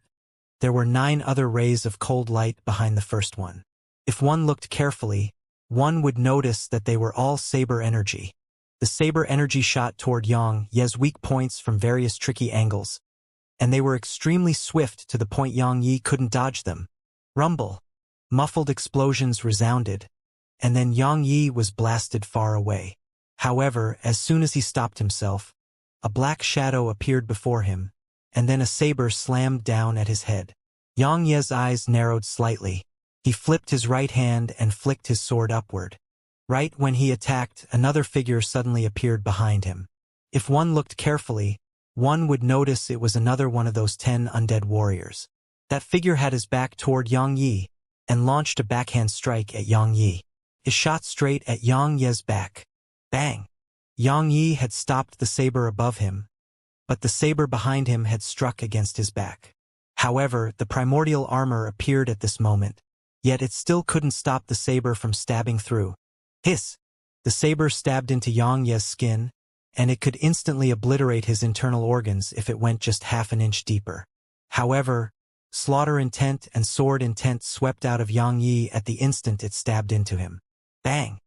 There were 9 other rays of cold light behind the first one. If one looked carefully, one would notice that they were all saber energy. The saber energy shot toward Yang Ye's weak points from various tricky angles, and they were extremely swift to the point Yang Yi couldn't dodge them. Rumble. Muffled explosions resounded, and then Yang Yi was blasted far away. However, as soon as he stopped himself, a black shadow appeared before him, and then a saber slammed down at his head. Xianxia's eyes narrowed slightly. He flipped his right hand and flicked his sword upward. Right when he attacked, another figure suddenly appeared behind him. If one looked carefully, one would notice it was another one of those 10 undead warriors. That figure had his back toward Yang Yi and launched a backhand strike at Yang Yi. It shot straight at Yang Yi's back. Bang! Yang Yi had stopped the saber above him, but the saber behind him had struck against his back. However, the primordial armor appeared at this moment, yet it still couldn't stop the saber from stabbing through. Hiss! The saber stabbed into Yang Yi's skin, and it could instantly obliterate his internal organs if it went just half an inch deeper. However, slaughter intent and sword intent swept out of Yang Yi at the instant it stabbed into him. Bang!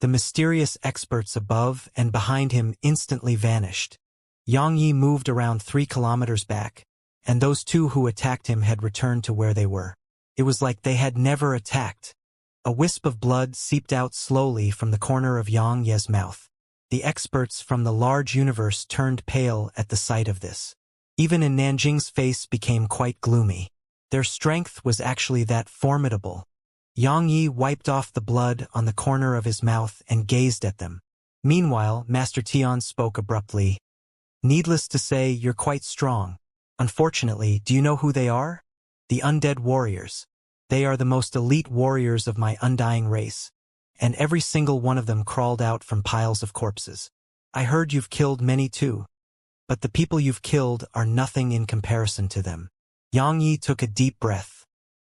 The mysterious experts above and behind him instantly vanished. Yang Yi moved around 3 kilometers back, and those 2 who attacked him had returned to where they were. It was like they had never attacked. A wisp of blood seeped out slowly from the corner of Yang Yi's mouth. The experts from the large universe turned pale at the sight of this. Even in Nanjing's face became quite gloomy. Their strength was actually that formidable. Yang Yi wiped off the blood on the corner of his mouth and gazed at them. Meanwhile, Master Tian spoke abruptly. Needless to say, you're quite strong. Unfortunately, do you know who they are? The undead warriors. They are the most elite warriors of my undying race, and every single one of them crawled out from piles of corpses. I heard you've killed many too, but the people you've killed are nothing in comparison to them. Yang Yi took a deep breath.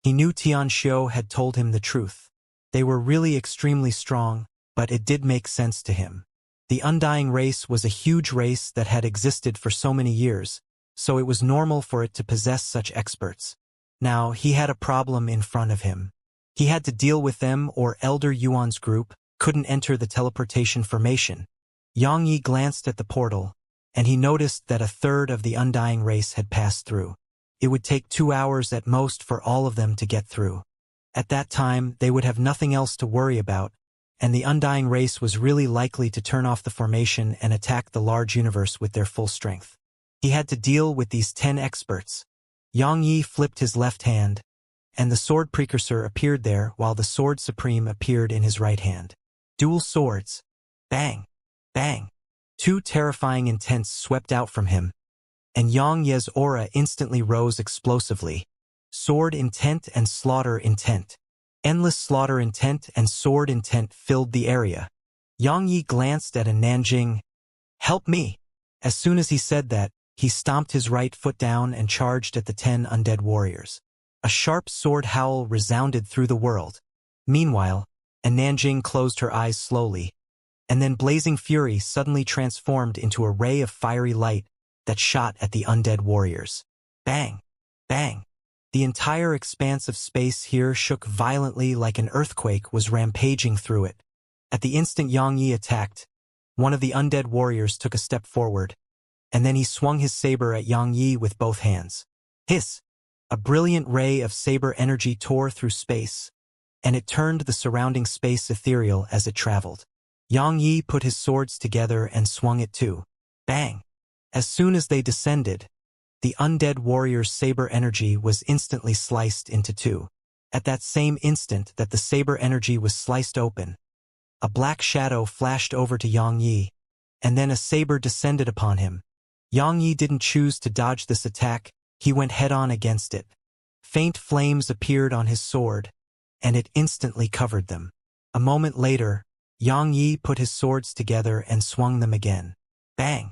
He knew Tian Xiu had told him the truth. They were really extremely strong, but it did make sense to him. The undying race was a huge race that had existed for so many years, so it was normal for it to possess such experts. Now, he had a problem in front of him. He had to deal with them or Elder Yuan's group couldn't enter the teleportation formation. Yang Yi glanced at the portal, and he noticed that a third of the undying race had passed through. It would take 2 hours at most for all of them to get through. At that time, they would have nothing else to worry about, and the undying race was really likely to turn off the formation and attack the large universe with their full strength. He had to deal with these 10 experts. Yang Yi flipped his left hand, and the sword precursor appeared there while the sword supreme appeared in his right hand. Dual swords. Bang! Bang! 2 terrifying intents swept out from him, and Yang Yi's aura instantly rose explosively. Sword intent and slaughter intent. Endless slaughter intent and sword intent filled the area. Yang Yi glanced at a Nanjing. Help me! As soon as he said that, he stomped his right foot down and charged at the 10 undead warriors. A sharp sword howl resounded through the world. Meanwhile, Nanjing closed her eyes slowly, and then blazing fury suddenly transformed into a ray of fiery light that shot at the undead warriors. Bang! Bang! The entire expanse of space here shook violently like an earthquake was rampaging through it. At the instant Yang Yi attacked, one of the undead warriors took a step forward, and then he swung his saber at Yang Yi with both hands. Hiss! A brilliant ray of saber energy tore through space, and it turned the surrounding space ethereal as it traveled. Yang Yi put his swords together and swung it too. Bang! As soon as they descended, the undead warrior's saber energy was instantly sliced into 2. At that same instant that the saber energy was sliced open, a black shadow flashed over to Yang Yi, and then a saber descended upon him. Yang Yi didn't choose to dodge this attack, he went head-on against it. Faint flames appeared on his sword, and it instantly covered them. A moment later, Yang Yi put his swords together and swung them again. Bang!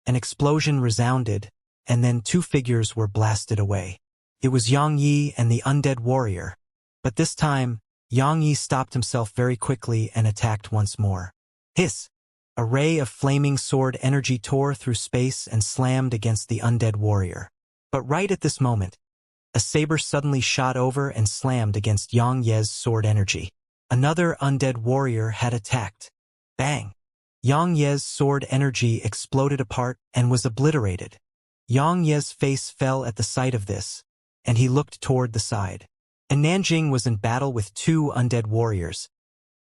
An explosion resounded, and then 2 figures were blasted away. It was Yang Yi and the undead warrior. But this time, Yang Yi stopped himself very quickly and attacked once more. Hiss! A ray of flaming sword energy tore through space and slammed against the undead warrior. But right at this moment, a saber suddenly shot over and slammed against Yang Yi's sword energy. Another undead warrior had attacked. Bang! Yang Yi's sword energy exploded apart and was obliterated. Yang Yi's face fell at the sight of this, and he looked toward the side. And Nanjing was in battle with 2 undead warriors,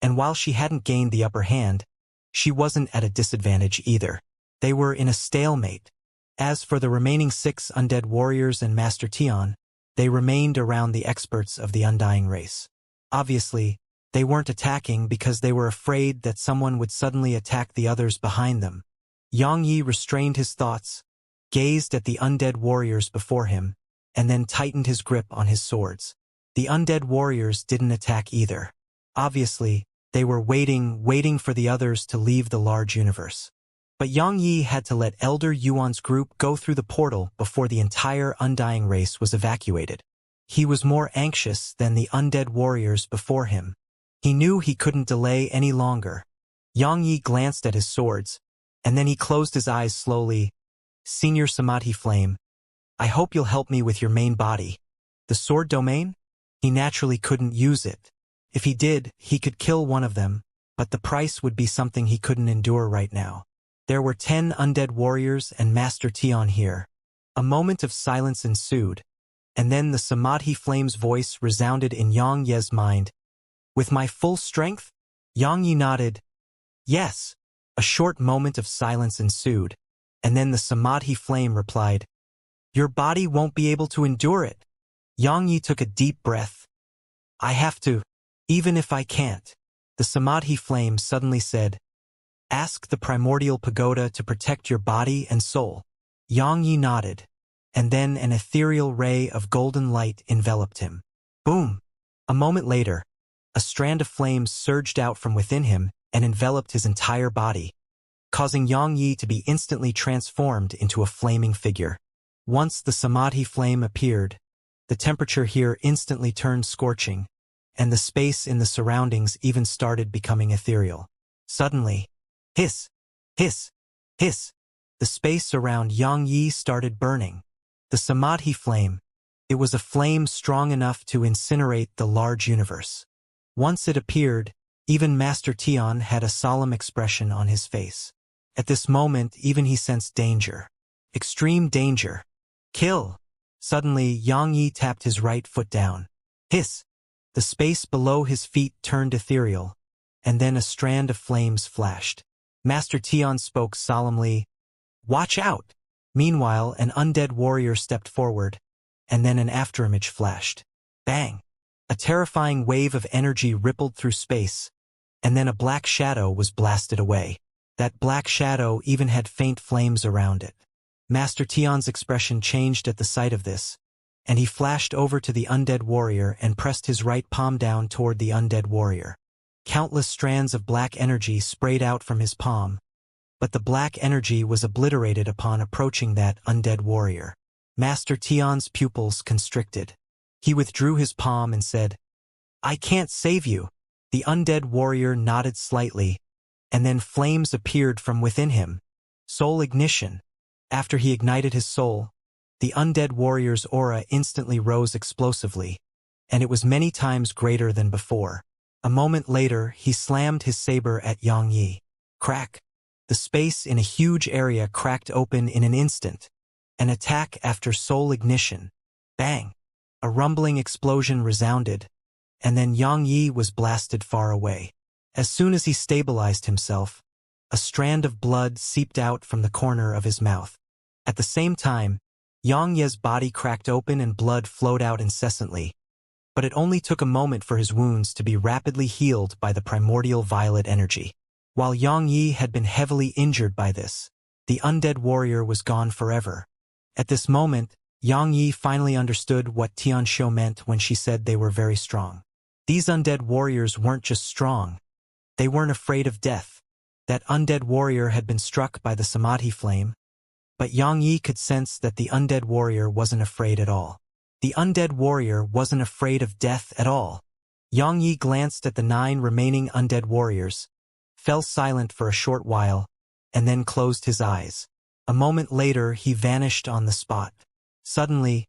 and while she hadn't gained the upper hand, She wasn't at a disadvantage either. They were in a stalemate. As for the remaining 6 undead warriors and Master Tian, they remained around the experts of the Undying race. Obviously, they weren't attacking because they were afraid that someone would suddenly attack the others behind them. Yang Yi restrained his thoughts, gazed at the undead warriors before him, and then tightened his grip on his swords. The undead warriors didn't attack either. Obviously, they were waiting for the others to leave the large universe. But Yang Yi had to let Elder Yuan's group go through the portal before the entire Undying race was evacuated. He was more anxious than the undead warriors before him. He knew he couldn't delay any longer. Yang Yi glanced at his swords, and then he closed his eyes slowly. Senior Samadhi Flame, I hope you'll help me with your main body. The sword domain? He naturally couldn't use it. If he did, he could kill one of them, but the price would be something he couldn't endure right now. There were 10 undead warriors and Master Tian here. A moment of silence ensued, and then the Samadhi Flame's voice resounded in Yang Ye's mind. With my full strength? Yang Yi nodded. Yes. A short moment of silence ensued, and then the Samadhi Flame replied, Your body won't be able to endure it. Yang Yi took a deep breath. I have to, even if I can't. The Samadhi Flame suddenly said, Ask the primordial pagoda to protect your body and soul. Yang Yi nodded, and then an ethereal ray of golden light enveloped him. Boom! A moment later, a strand of flames surged out from within him and enveloped his entire body, causing Yang Yi to be instantly transformed into a flaming figure. Once the Samadhi Flame appeared, the temperature here instantly turned scorching, and the space in the surroundings even started becoming ethereal. Suddenly, hiss, hiss, hiss, the space around Yang Yi started burning. The Samadhi Flame, it was a flame strong enough to incinerate the large universe. Once it appeared, even Master Tian had a solemn expression on his face. At this moment, even he sensed danger. Extreme danger. Kill! Suddenly, Yang Yi tapped his right foot down. Hiss! The space below his feet turned ethereal, and then a strand of flames flashed. Master Tian spoke solemnly, Watch out! Meanwhile, an undead warrior stepped forward, and then an afterimage flashed. Bang! A terrifying wave of energy rippled through space, and then a black shadow was blasted away. That black shadow even had faint flames around it. Master Tian's expression changed at the sight of this, and he flashed over to the undead warrior and pressed his right palm down toward the undead warrior. Countless strands of black energy sprayed out from his palm, but the black energy was obliterated upon approaching that undead warrior. Master Tian's pupils constricted. He withdrew his palm and said, I can't save you. The undead warrior nodded slightly, and then flames appeared from within him. Soul ignition. After he ignited his soul, the undead warrior's aura instantly rose explosively, and it was many times greater than before. A moment later, he slammed his saber at Yang Yi. Crack! The space in a huge area cracked open in an instant. An attack after soul ignition. Bang! A rumbling explosion resounded, and then Yang Yi was blasted far away. As soon as he stabilized himself, a strand of blood seeped out from the corner of his mouth. At the same time, Yang Ye's body cracked open and blood flowed out incessantly, but it only took a moment for his wounds to be rapidly healed by the primordial violet energy. While Yang Yi had been heavily injured by this, the undead warrior was gone forever. At this moment, Yang Yi finally understood what Tianxiu meant when she said they were very strong. These undead warriors weren't just strong. They weren't afraid of death. That undead warrior had been struck by the Samadhi Flame, but Yang Yi could sense that the undead warrior wasn't afraid at all. The undead warrior wasn't afraid of death at all. Yang Yi glanced at the 9 remaining undead warriors, fell silent for a short while, and then closed his eyes. A moment later, he vanished on the spot. Suddenly,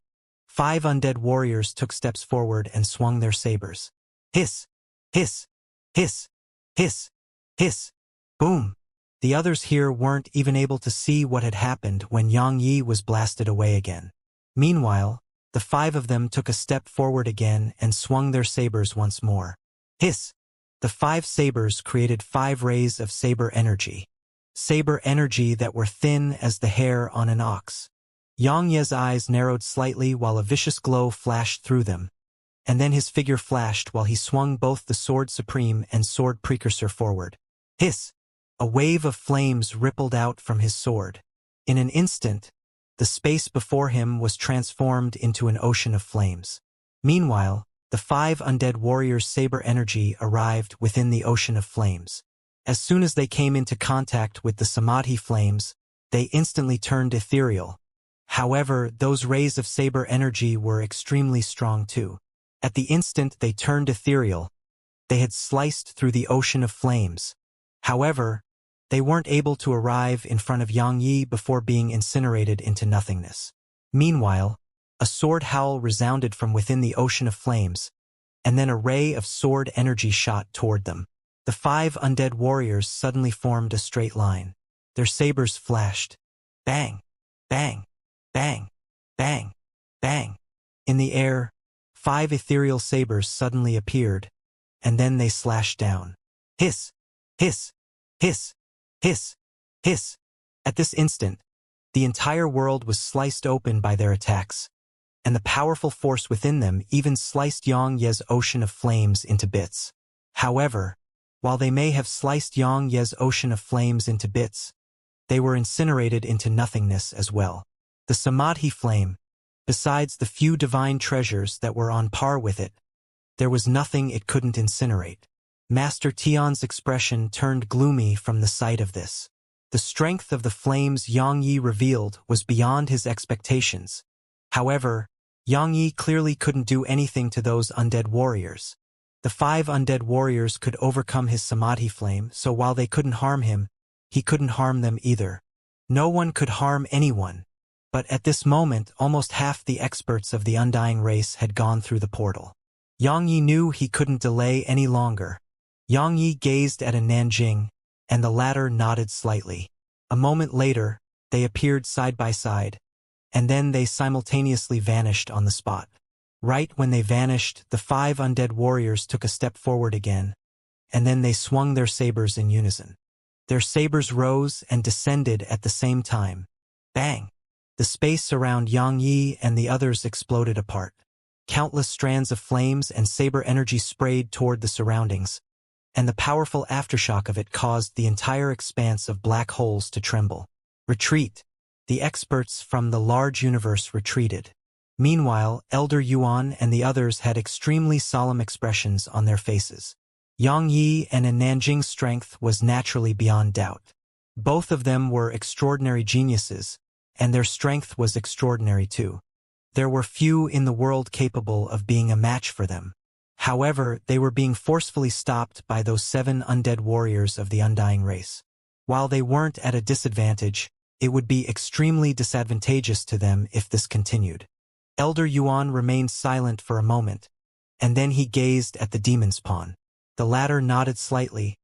5 undead warriors took steps forward and swung their sabers. Hiss! Hiss! Hiss! Hiss! Hiss! Boom! The others here weren't even able to see what had happened when Yang Yi was blasted away again. Meanwhile, the 5 of them took a step forward again and swung their sabers once more. Hiss! The 5 sabers created 5 rays of saber energy. Saber energy that were thin as the hair on an ox. Xianxia's eyes narrowed slightly while a vicious glow flashed through them, and then his figure flashed while he swung both the Sword Supreme and Sword Precursor forward. Hiss! A wave of flames rippled out from his sword. In an instant, the space before him was transformed into an ocean of flames. Meanwhile, the 5 undead warriors' saber energy arrived within the ocean of flames. As soon as they came into contact with the samadhi flames, they instantly turned ethereal. However, those rays of saber energy were extremely strong too. At the instant they turned ethereal, they had sliced through the ocean of flames. However, they weren't able to arrive in front of Xianxia before being incinerated into nothingness. Meanwhile, a sword howl resounded from within the ocean of flames, and then a ray of sword energy shot toward them. The 5 undead warriors suddenly formed a straight line. Their sabers flashed. Bang! Bang! Bang! Bang! Bang! In the air, 5 ethereal sabers suddenly appeared, and then they slashed down. Hiss! Hiss! Hiss! Hiss! Hiss! At this instant, the entire world was sliced open by their attacks, and the powerful force within them even sliced Xianxia's ocean of flames into bits. However, while they may have sliced Xianxia's ocean of flames into bits, they were incinerated into nothingness as well. The samadhi flame, besides the few divine treasures that were on par with it, there was nothing it couldn't incinerate. Master Tian's expression turned gloomy from the sight of this. The strength of the flames Xianxia revealed was beyond his expectations. However, Xianxia clearly couldn't do anything to those undead warriors. The 5 undead warriors could overcome his samadhi flame, so while they couldn't harm him, he couldn't harm them either. No one could harm anyone. But at this moment, almost half the experts of the Undying race had gone through the portal. Xianxia knew he couldn't delay any longer. Xianxia gazed at a Nanjing, and the latter nodded slightly. A moment later, they appeared side by side, and then they simultaneously vanished on the spot. Right when they vanished, the 5 undead warriors took a step forward again, and then they swung their sabers in unison. Their sabers rose and descended at the same time. Bang! The space around Xianxia and the others exploded apart. Countless strands of flames and saber energy sprayed toward the surroundings, and the powerful aftershock of it caused the entire expanse of black holes to tremble. Retreat! The experts from the large universe retreated. Meanwhile, Elder Yuan and the others had extremely solemn expressions on their faces. Xianxia and Nanjing's strength was naturally beyond doubt. Both of them were extraordinary geniuses, and their strength was extraordinary too. There were few in the world capable of being a match for them. However, they were being forcefully stopped by those 7 undead warriors of the Undying race. While they weren't at a disadvantage, it would be extremely disadvantageous to them if this continued. Elder Yuan remained silent for a moment, and then he gazed at the demon's pawn. The latter nodded slightly,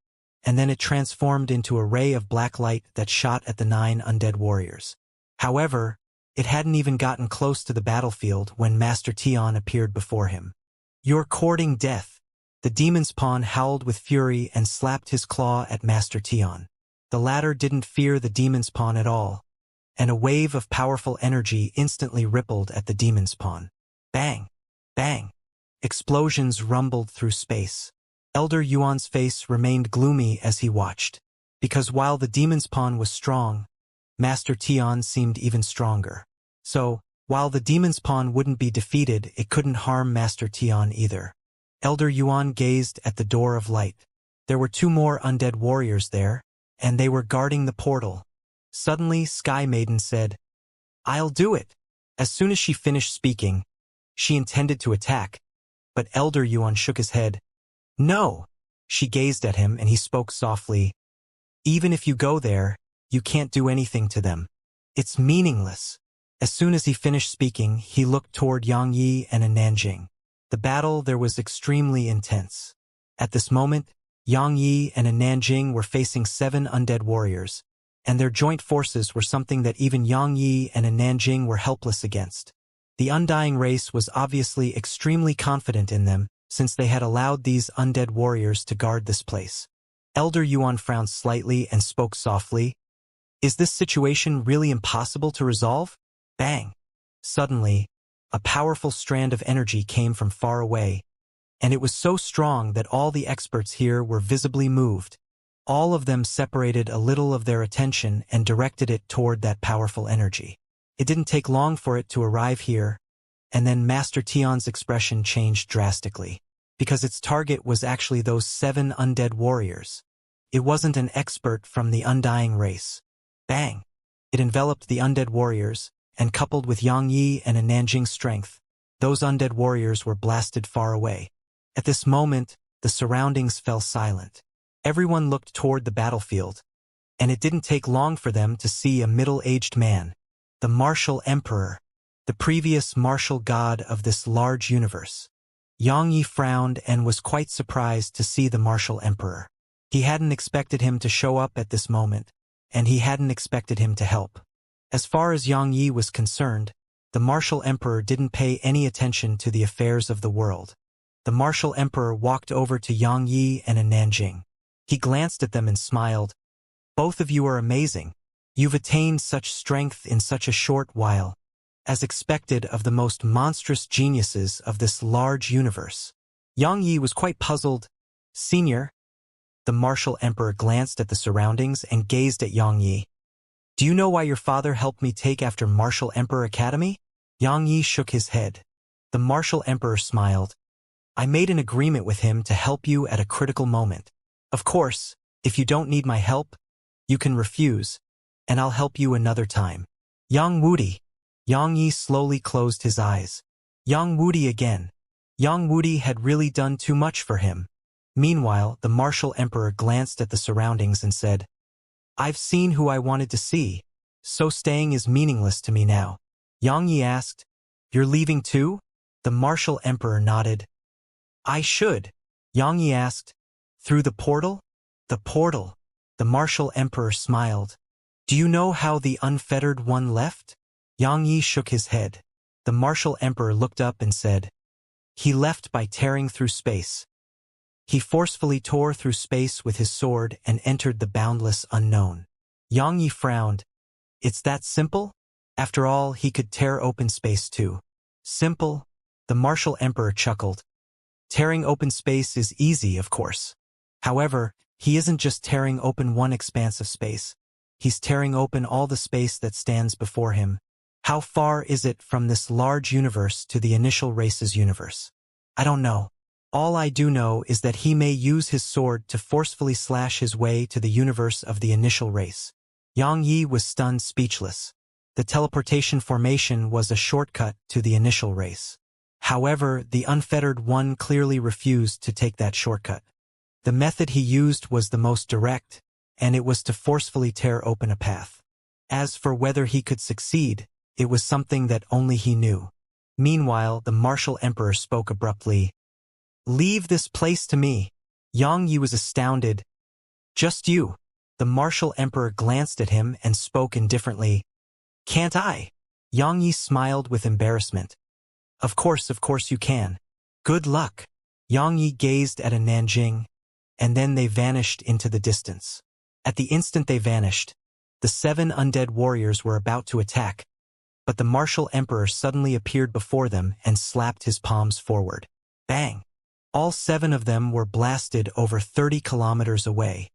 and then it transformed into a ray of black light that shot at the 9 undead warriors. However, it hadn't even gotten close to the battlefield when Master Tian appeared before him. "You're courting death." The demon's pawn howled with fury and slapped his claw at Master Tian. The latter didn't fear the demon's pawn at all, and a wave of powerful energy instantly rippled at the demon's pawn. Bang! Bang! Explosions rumbled through space. Elder Yuan's face remained gloomy as he watched, because while the demon's pawn was strong, Master Tian seemed even stronger. So, while the demon's pawn wouldn't be defeated, it couldn't harm Master Tian either. Elder Yuan gazed at the door of light. There were 2 more undead warriors there, and they were guarding the portal. Suddenly, Sky Maiden said, "I'll do it." As soon as she finished speaking, she intended to attack, but Elder Yuan shook his head. "No." She gazed at him and he spoke softly. "Even if you go there, you can't do anything to them. It's meaningless." As soon as he finished speaking, he looked toward Xianxia and Nanjing. The battle there was extremely intense. At this moment, Xianxia and Nanjing were facing 7 undead warriors, and their joint forces were something that even Xianxia and Nanjing were helpless against. The Undying race was obviously extremely confident in them, since they had allowed these undead warriors to guard this place. Elder Yuan frowned slightly and spoke softly. Is this situation really impossible to resolve? Bang! Suddenly, a powerful strand of energy came from far away, and it was so strong that all the experts here were visibly moved. All of them separated a little of their attention and directed it toward that powerful energy. It didn't take long for it to arrive here, and then Master Tian's expression changed drastically, because its target was actually those 7 undead warriors. It wasn't an expert from the undying race. Bang! It enveloped the undead warriors, and coupled with Yang Yi and a Nanjing strength, those undead warriors were blasted far away. At this moment, the surroundings fell silent. Everyone looked toward the battlefield, and it didn't take long for them to see a middle-aged man, the martial emperor, the previous martial god of this large universe. Yang Yi frowned and was quite surprised to see the martial emperor. He hadn't expected him to show up at this moment, and he hadn't expected him to help. As far as Yang Yi was concerned, the martial emperor didn't pay any attention to the affairs of the world. The martial emperor walked over to Yang Yi and a Nanjing. He glanced at them and smiled. Both of you are amazing. You've attained such strength in such a short while, as expected of the most monstrous geniuses of this large universe. Yang Yi was quite puzzled. Senior? The martial emperor glanced at the surroundings and gazed at Yang Yi. Do you know why your father helped me take after Martial Emperor Academy? Yang Yi shook his head. The martial emperor smiled. I made an agreement with him to help you at a critical moment. Of course, if you don't need my help, you can refuse, and I'll help you another time. Yang Wudi. Yang Yi slowly closed his eyes. Yang Wudi again. Yang Wudi had really done too much for him. Meanwhile, the martial emperor glanced at the surroundings and said, I've seen who I wanted to see, so staying is meaningless to me now. Yang Yi asked, You're leaving too? The martial emperor nodded. I should. Yang Yi asked, Through the portal? The portal. The martial emperor smiled. Do you know how the unfettered one left? Yang Yi shook his head. The martial emperor looked up and said, He left by tearing through space. He forcefully tore through space with his sword and entered the boundless unknown. Yang Yi frowned. It's that simple? After all, he could tear open space too. Simple? The martial emperor chuckled. Tearing open space is easy, of course. However, he isn't just tearing open one expanse of space. He's tearing open all the space that stands before him. How far is it from this large universe to the initial race's universe? I don't know. All I do know is that he may use his sword to forcefully slash his way to the universe of the initial race. Yang Yi was stunned speechless. The teleportation formation was a shortcut to the initial race. However, the unfettered one clearly refused to take that shortcut. The method he used was the most direct, and it was to forcefully tear open a path. As for whether he could succeed, it was something that only he knew. Meanwhile, the martial emperor spoke abruptly. Leave this place to me. Yang Yi was astounded. Just you. The martial emperor glanced at him and spoke indifferently. Can't I? Yang Yi smiled with embarrassment. Of course you can. Good luck. Yang Yi gazed at a Nanjing, and then they vanished into the distance. At the instant they vanished, the 7 undead warriors were about to attack, but the martial emperor suddenly appeared before them and slapped his palms forward. Bang! All 7 of them were blasted over 30 kilometers away.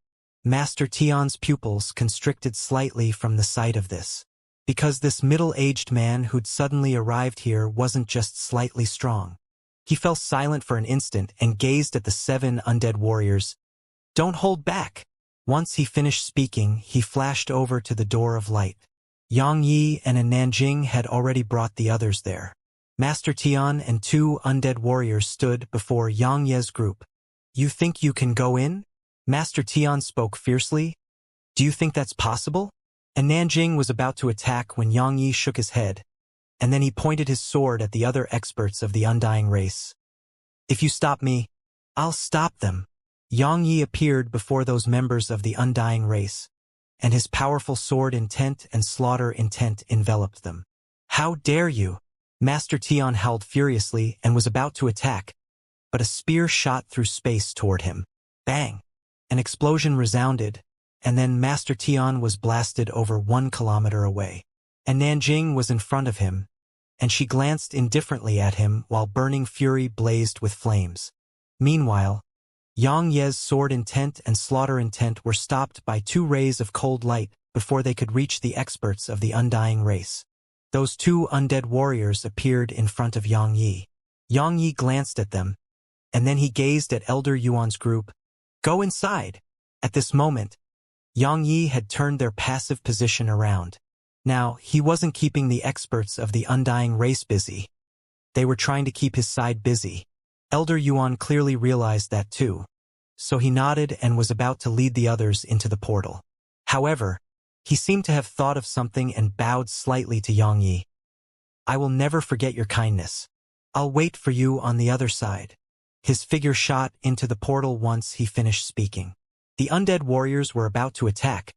Master Tian's pupils constricted slightly from the sight of this, because this middle-aged man who'd suddenly arrived here wasn't just slightly strong. He fell silent for an instant and gazed at the 7 undead warriors. Don't hold back! Once he finished speaking, he flashed over to the door of light. Yang Yi and a Nanjing had already brought the others there. Master Tian and 2 undead warriors stood before Yang Ye's group. You think you can go in? Master Tian spoke fiercely. Do you think that's possible? And Nanjing was about to attack when Yang Yi shook his head, and then he pointed his sword at the other experts of the undying race. If you stop me, I'll stop them. Yang Yi appeared before those members of the undying race, and his powerful sword intent and slaughter intent enveloped them. How dare you? Master Tian howled furiously and was about to attack, but a spear shot through space toward him. Bang! An explosion resounded, and then Master Tian was blasted over 1 kilometer away. And Nanjing was in front of him, and she glanced indifferently at him while burning fury blazed with flames. Meanwhile, Yang Ye's sword intent and slaughter intent were stopped by 2 rays of cold light before they could reach the experts of the undying race. Those 2 undead warriors appeared in front of Yang Yi. Yang Yi glanced at them, and then he gazed at Elder Yuan's group. Go inside! At this moment, Yang Yi had turned their passive position around. Now, he wasn't keeping the experts of the undying race busy. They were trying to keep his side busy. Elder Yuan clearly realized that too. So he nodded and was about to lead the others into the portal. However, he seemed to have thought of something and bowed slightly to Yang Yi. I will never forget your kindness. I'll wait for you on the other side. His figure shot into the portal once he finished speaking. The undead warriors were about to attack,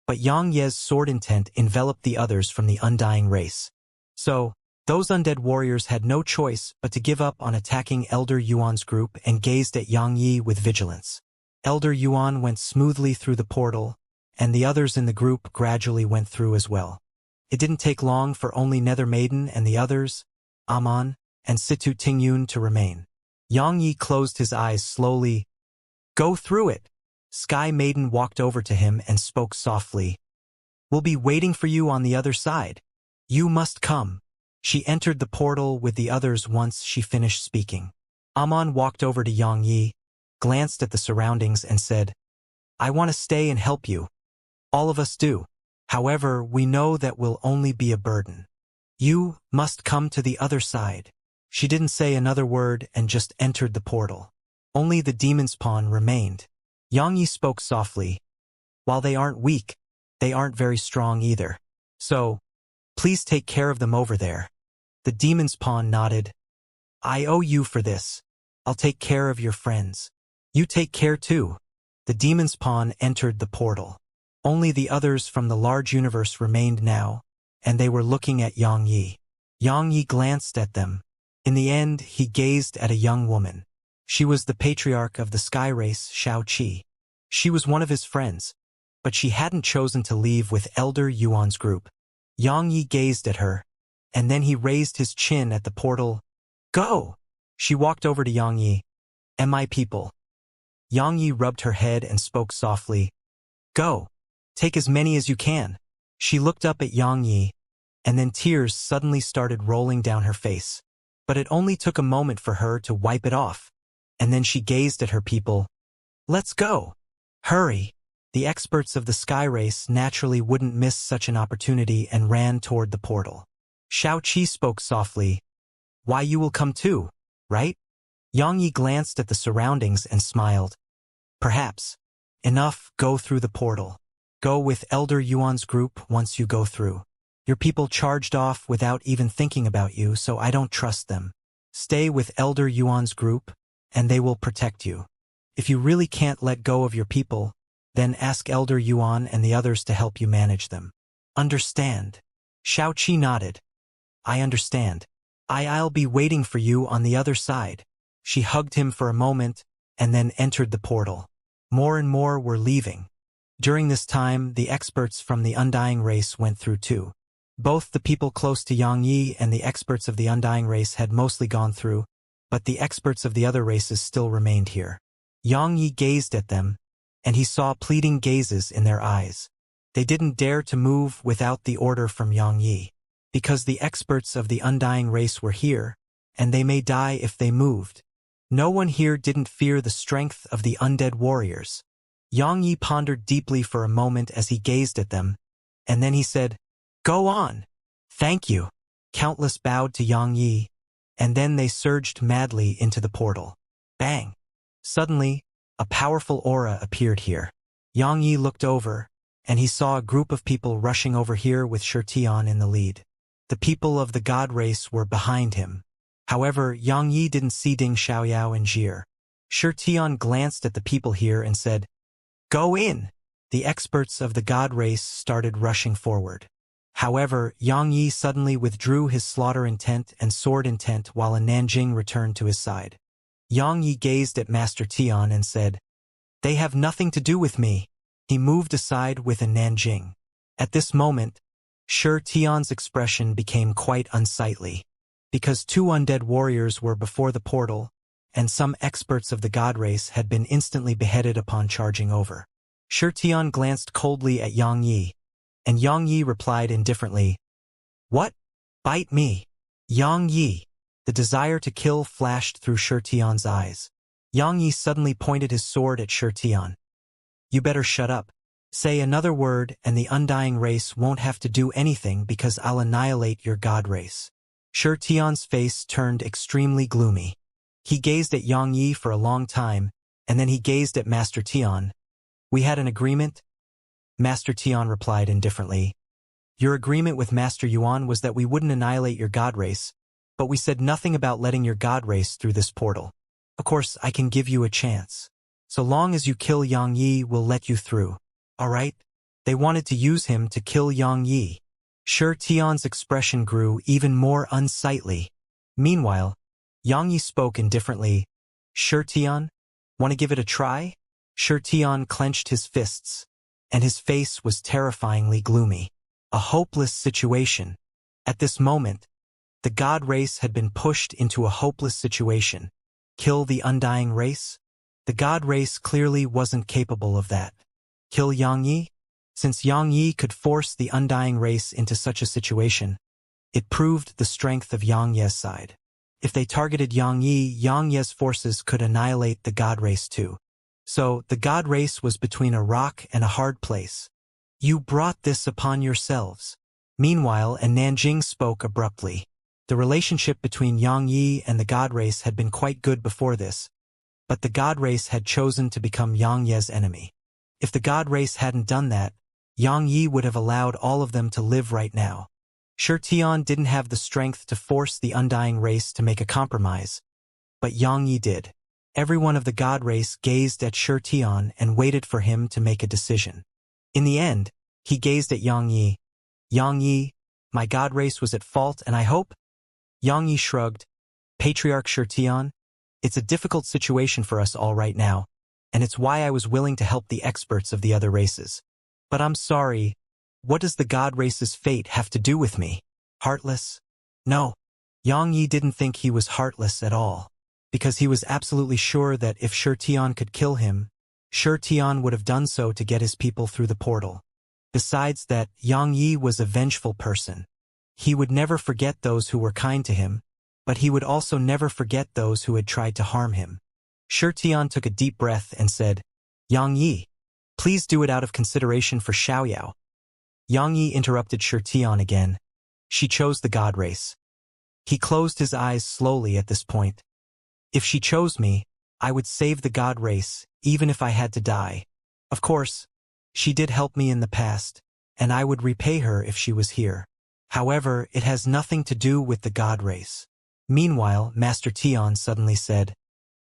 but Yang Ye's sword intent enveloped the others from the undying race. So, those undead warriors had no choice but to give up on attacking Elder Yuan's group and gazed at Yang Yi with vigilance. Elder Yuan went smoothly through the portal, and the others in the group gradually went through as well. It didn't take long for only Nether Maiden and the others, Amon and Situ Tingyun, to remain. Yang Yi closed his eyes slowly. Go through it! Sky Maiden walked over to him and spoke softly. We'll be waiting for you on the other side. You must come. She entered the portal with the others once she finished speaking. Amon walked over to Yang Yi, glanced at the surroundings and said, I want to stay and help you. All of us do. However, we know that will only be a burden. You must come to the other side. She didn't say another word and just entered the portal. Only the demon's pawn remained. Yang Yi spoke softly. While they aren't weak, they aren't very strong either. So, please take care of them over there. The demon's pawn nodded. I owe you for this. I'll take care of your friends. You take care too. The demon's pawn entered the portal. Only the others from the large universe remained now, and they were looking at Yang Yi. Yang Yi glanced at them. In the end, he gazed at a young woman. She was the patriarch of the sky race, Xiaoqi. She was one of his friends, but she hadn't chosen to leave with Elder Yuan's group. Yang Yi gazed at her, and then he raised his chin at the portal. Go! She walked over to Yang Yi. And my people. Yang Yi rubbed her head and spoke softly. Go! Take as many as you can. She looked up at Yang Yi, and then tears suddenly started rolling down her face. But it only took a moment for her to wipe it off. And then she gazed at her people. Let's go! Hurry! The experts of the sky race naturally wouldn't miss such an opportunity and ran toward the portal. Xiaoqi spoke softly. Why, you will come too, right? Yang Yi glanced at the surroundings and smiled. Perhaps. Enough, go through the portal. Go with Elder Yuan's group once you go through. Your people charged off without even thinking about you, so I don't trust them. Stay with Elder Yuan's group, and they will protect you. If you really can't let go of your people, then ask Elder Yuan and the others to help you manage them. Understand? Xiaoqi nodded. I understand. I'll be waiting for you on the other side. She hugged him for a moment, and then entered the portal. More and more were leaving. During this time, the experts from the undying race went through too. Both the people close to Yang Yi and the experts of the undying race had mostly gone through, but the experts of the other races still remained here. Yang Yi gazed at them, and he saw pleading gazes in their eyes. They didn't dare to move without the order from Yang Yi, because the experts of the undying race were here, and they may die if they moved. No one here didn't fear the strength of the undead warriors. Yang Yi pondered deeply for a moment as he gazed at them, and then he said, Go on! Thank you! Countless bowed to Yang Yi, and then they surged madly into the portal. Bang! Suddenly, a powerful aura appeared here. Yang Yi looked over, and he saw a group of people rushing over here with Shirtian in the lead. The people of the god race were behind him. However, Yang Yi didn't see Ding Xiaoyao and Jir. Shirtian glanced at the people here and said, Go in! The experts of the god race started rushing forward. However, Yang Yi suddenly withdrew his slaughter intent and sword intent while a Nanjing returned to his side. Yang Yi gazed at Master Tian and said, "They have nothing to do with me." He moved aside with a Nanjing. At this moment, Shi Tian's expression became quite unsightly. Because two undead warriors were before the portal, and some experts of the god race had been instantly beheaded upon charging over. Shi Tian glanced coldly at Yang Yi, and Yang Yi replied indifferently, "What? Bite me?" Yang Yi. The desire to kill flashed through Shi Tian's eyes. Yang Yi suddenly pointed his sword at Shi Tian. "You better shut up. Say another word and the undying race won't have to do anything because I'll annihilate your god race." Shi Tian's face turned extremely gloomy. He gazed at Yang Yi for a long time, and then he gazed at Master Tian. "We had an agreement?" Master Tian replied indifferently. "Your agreement with Master Yuan was that we wouldn't annihilate your god race, but we said nothing about letting your god race through this portal. Of course, I can give you a chance. So long as you kill Yang Yi, we'll let you through. All right?" They wanted to use him to kill Yang Yi. Shi Tian's expression grew even more unsightly. Meanwhile, Yang Yi spoke indifferently. "Shi Tian, want to give it a try?" Shi Tian clenched his fists, and his face was terrifyingly gloomy. A hopeless situation. At this moment, the god race had been pushed into a hopeless situation. Kill the undying race? The god race clearly wasn't capable of that. Kill Yang Yi? Since Yang Yi could force the undying race into such a situation, it proved the strength of Yang Ye's side. If they targeted Yang Yi, Yang Ye's forces could annihilate the god race too. So, the god race was between a rock and a hard place. "You brought this upon yourselves." Meanwhile, Nanjing spoke abruptly. The relationship between Yang Yi and the god race had been quite good before this, but the god race had chosen to become Yang Ye's enemy. If the god race hadn't done that, Yang Yi would have allowed all of them to live right now. Shi Tian didn't have the strength to force the undying race to make a compromise, but Yang Yi did. Everyone of the god race gazed at Shi Tian and waited for him to make a decision. In the end, he gazed at Yang Yi. "Yang Yi, my god race was at fault and I hope?" Yang Yi shrugged. "Patriarch Shi Tian, it's a difficult situation for us all right now, and it's why I was willing to help the experts of the other races. But I'm sorry, what does the god race's fate have to do with me? Heartless? No." Yang Yi didn't think he was heartless at all, because he was absolutely sure that if Shi Tian could kill him, Shi Tian would have done so to get his people through the portal. Besides that, Yang Yi was a vengeful person. He would never forget those who were kind to him, but he would also never forget those who had tried to harm him. Shi Tian took a deep breath and said, "Yang Yi, please do it out of consideration for Xiaoyao." Yang Yi interrupted Shi Tian again. "She chose the god race." He closed his eyes slowly at this point. "If she chose me, I would save the god race, even if I had to die. Of course, she did help me in the past, and I would repay her if she was here. However, it has nothing to do with the god race." Meanwhile, Master Tian suddenly said,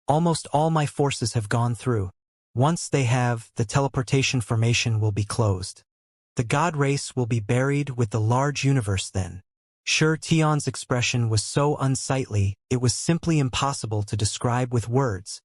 "Almost all my forces have gone through. Once they have, the teleportation formation will be closed. The god race will be buried with the large universe then." Shi Tian's expression was so unsightly, it was simply impossible to describe with words.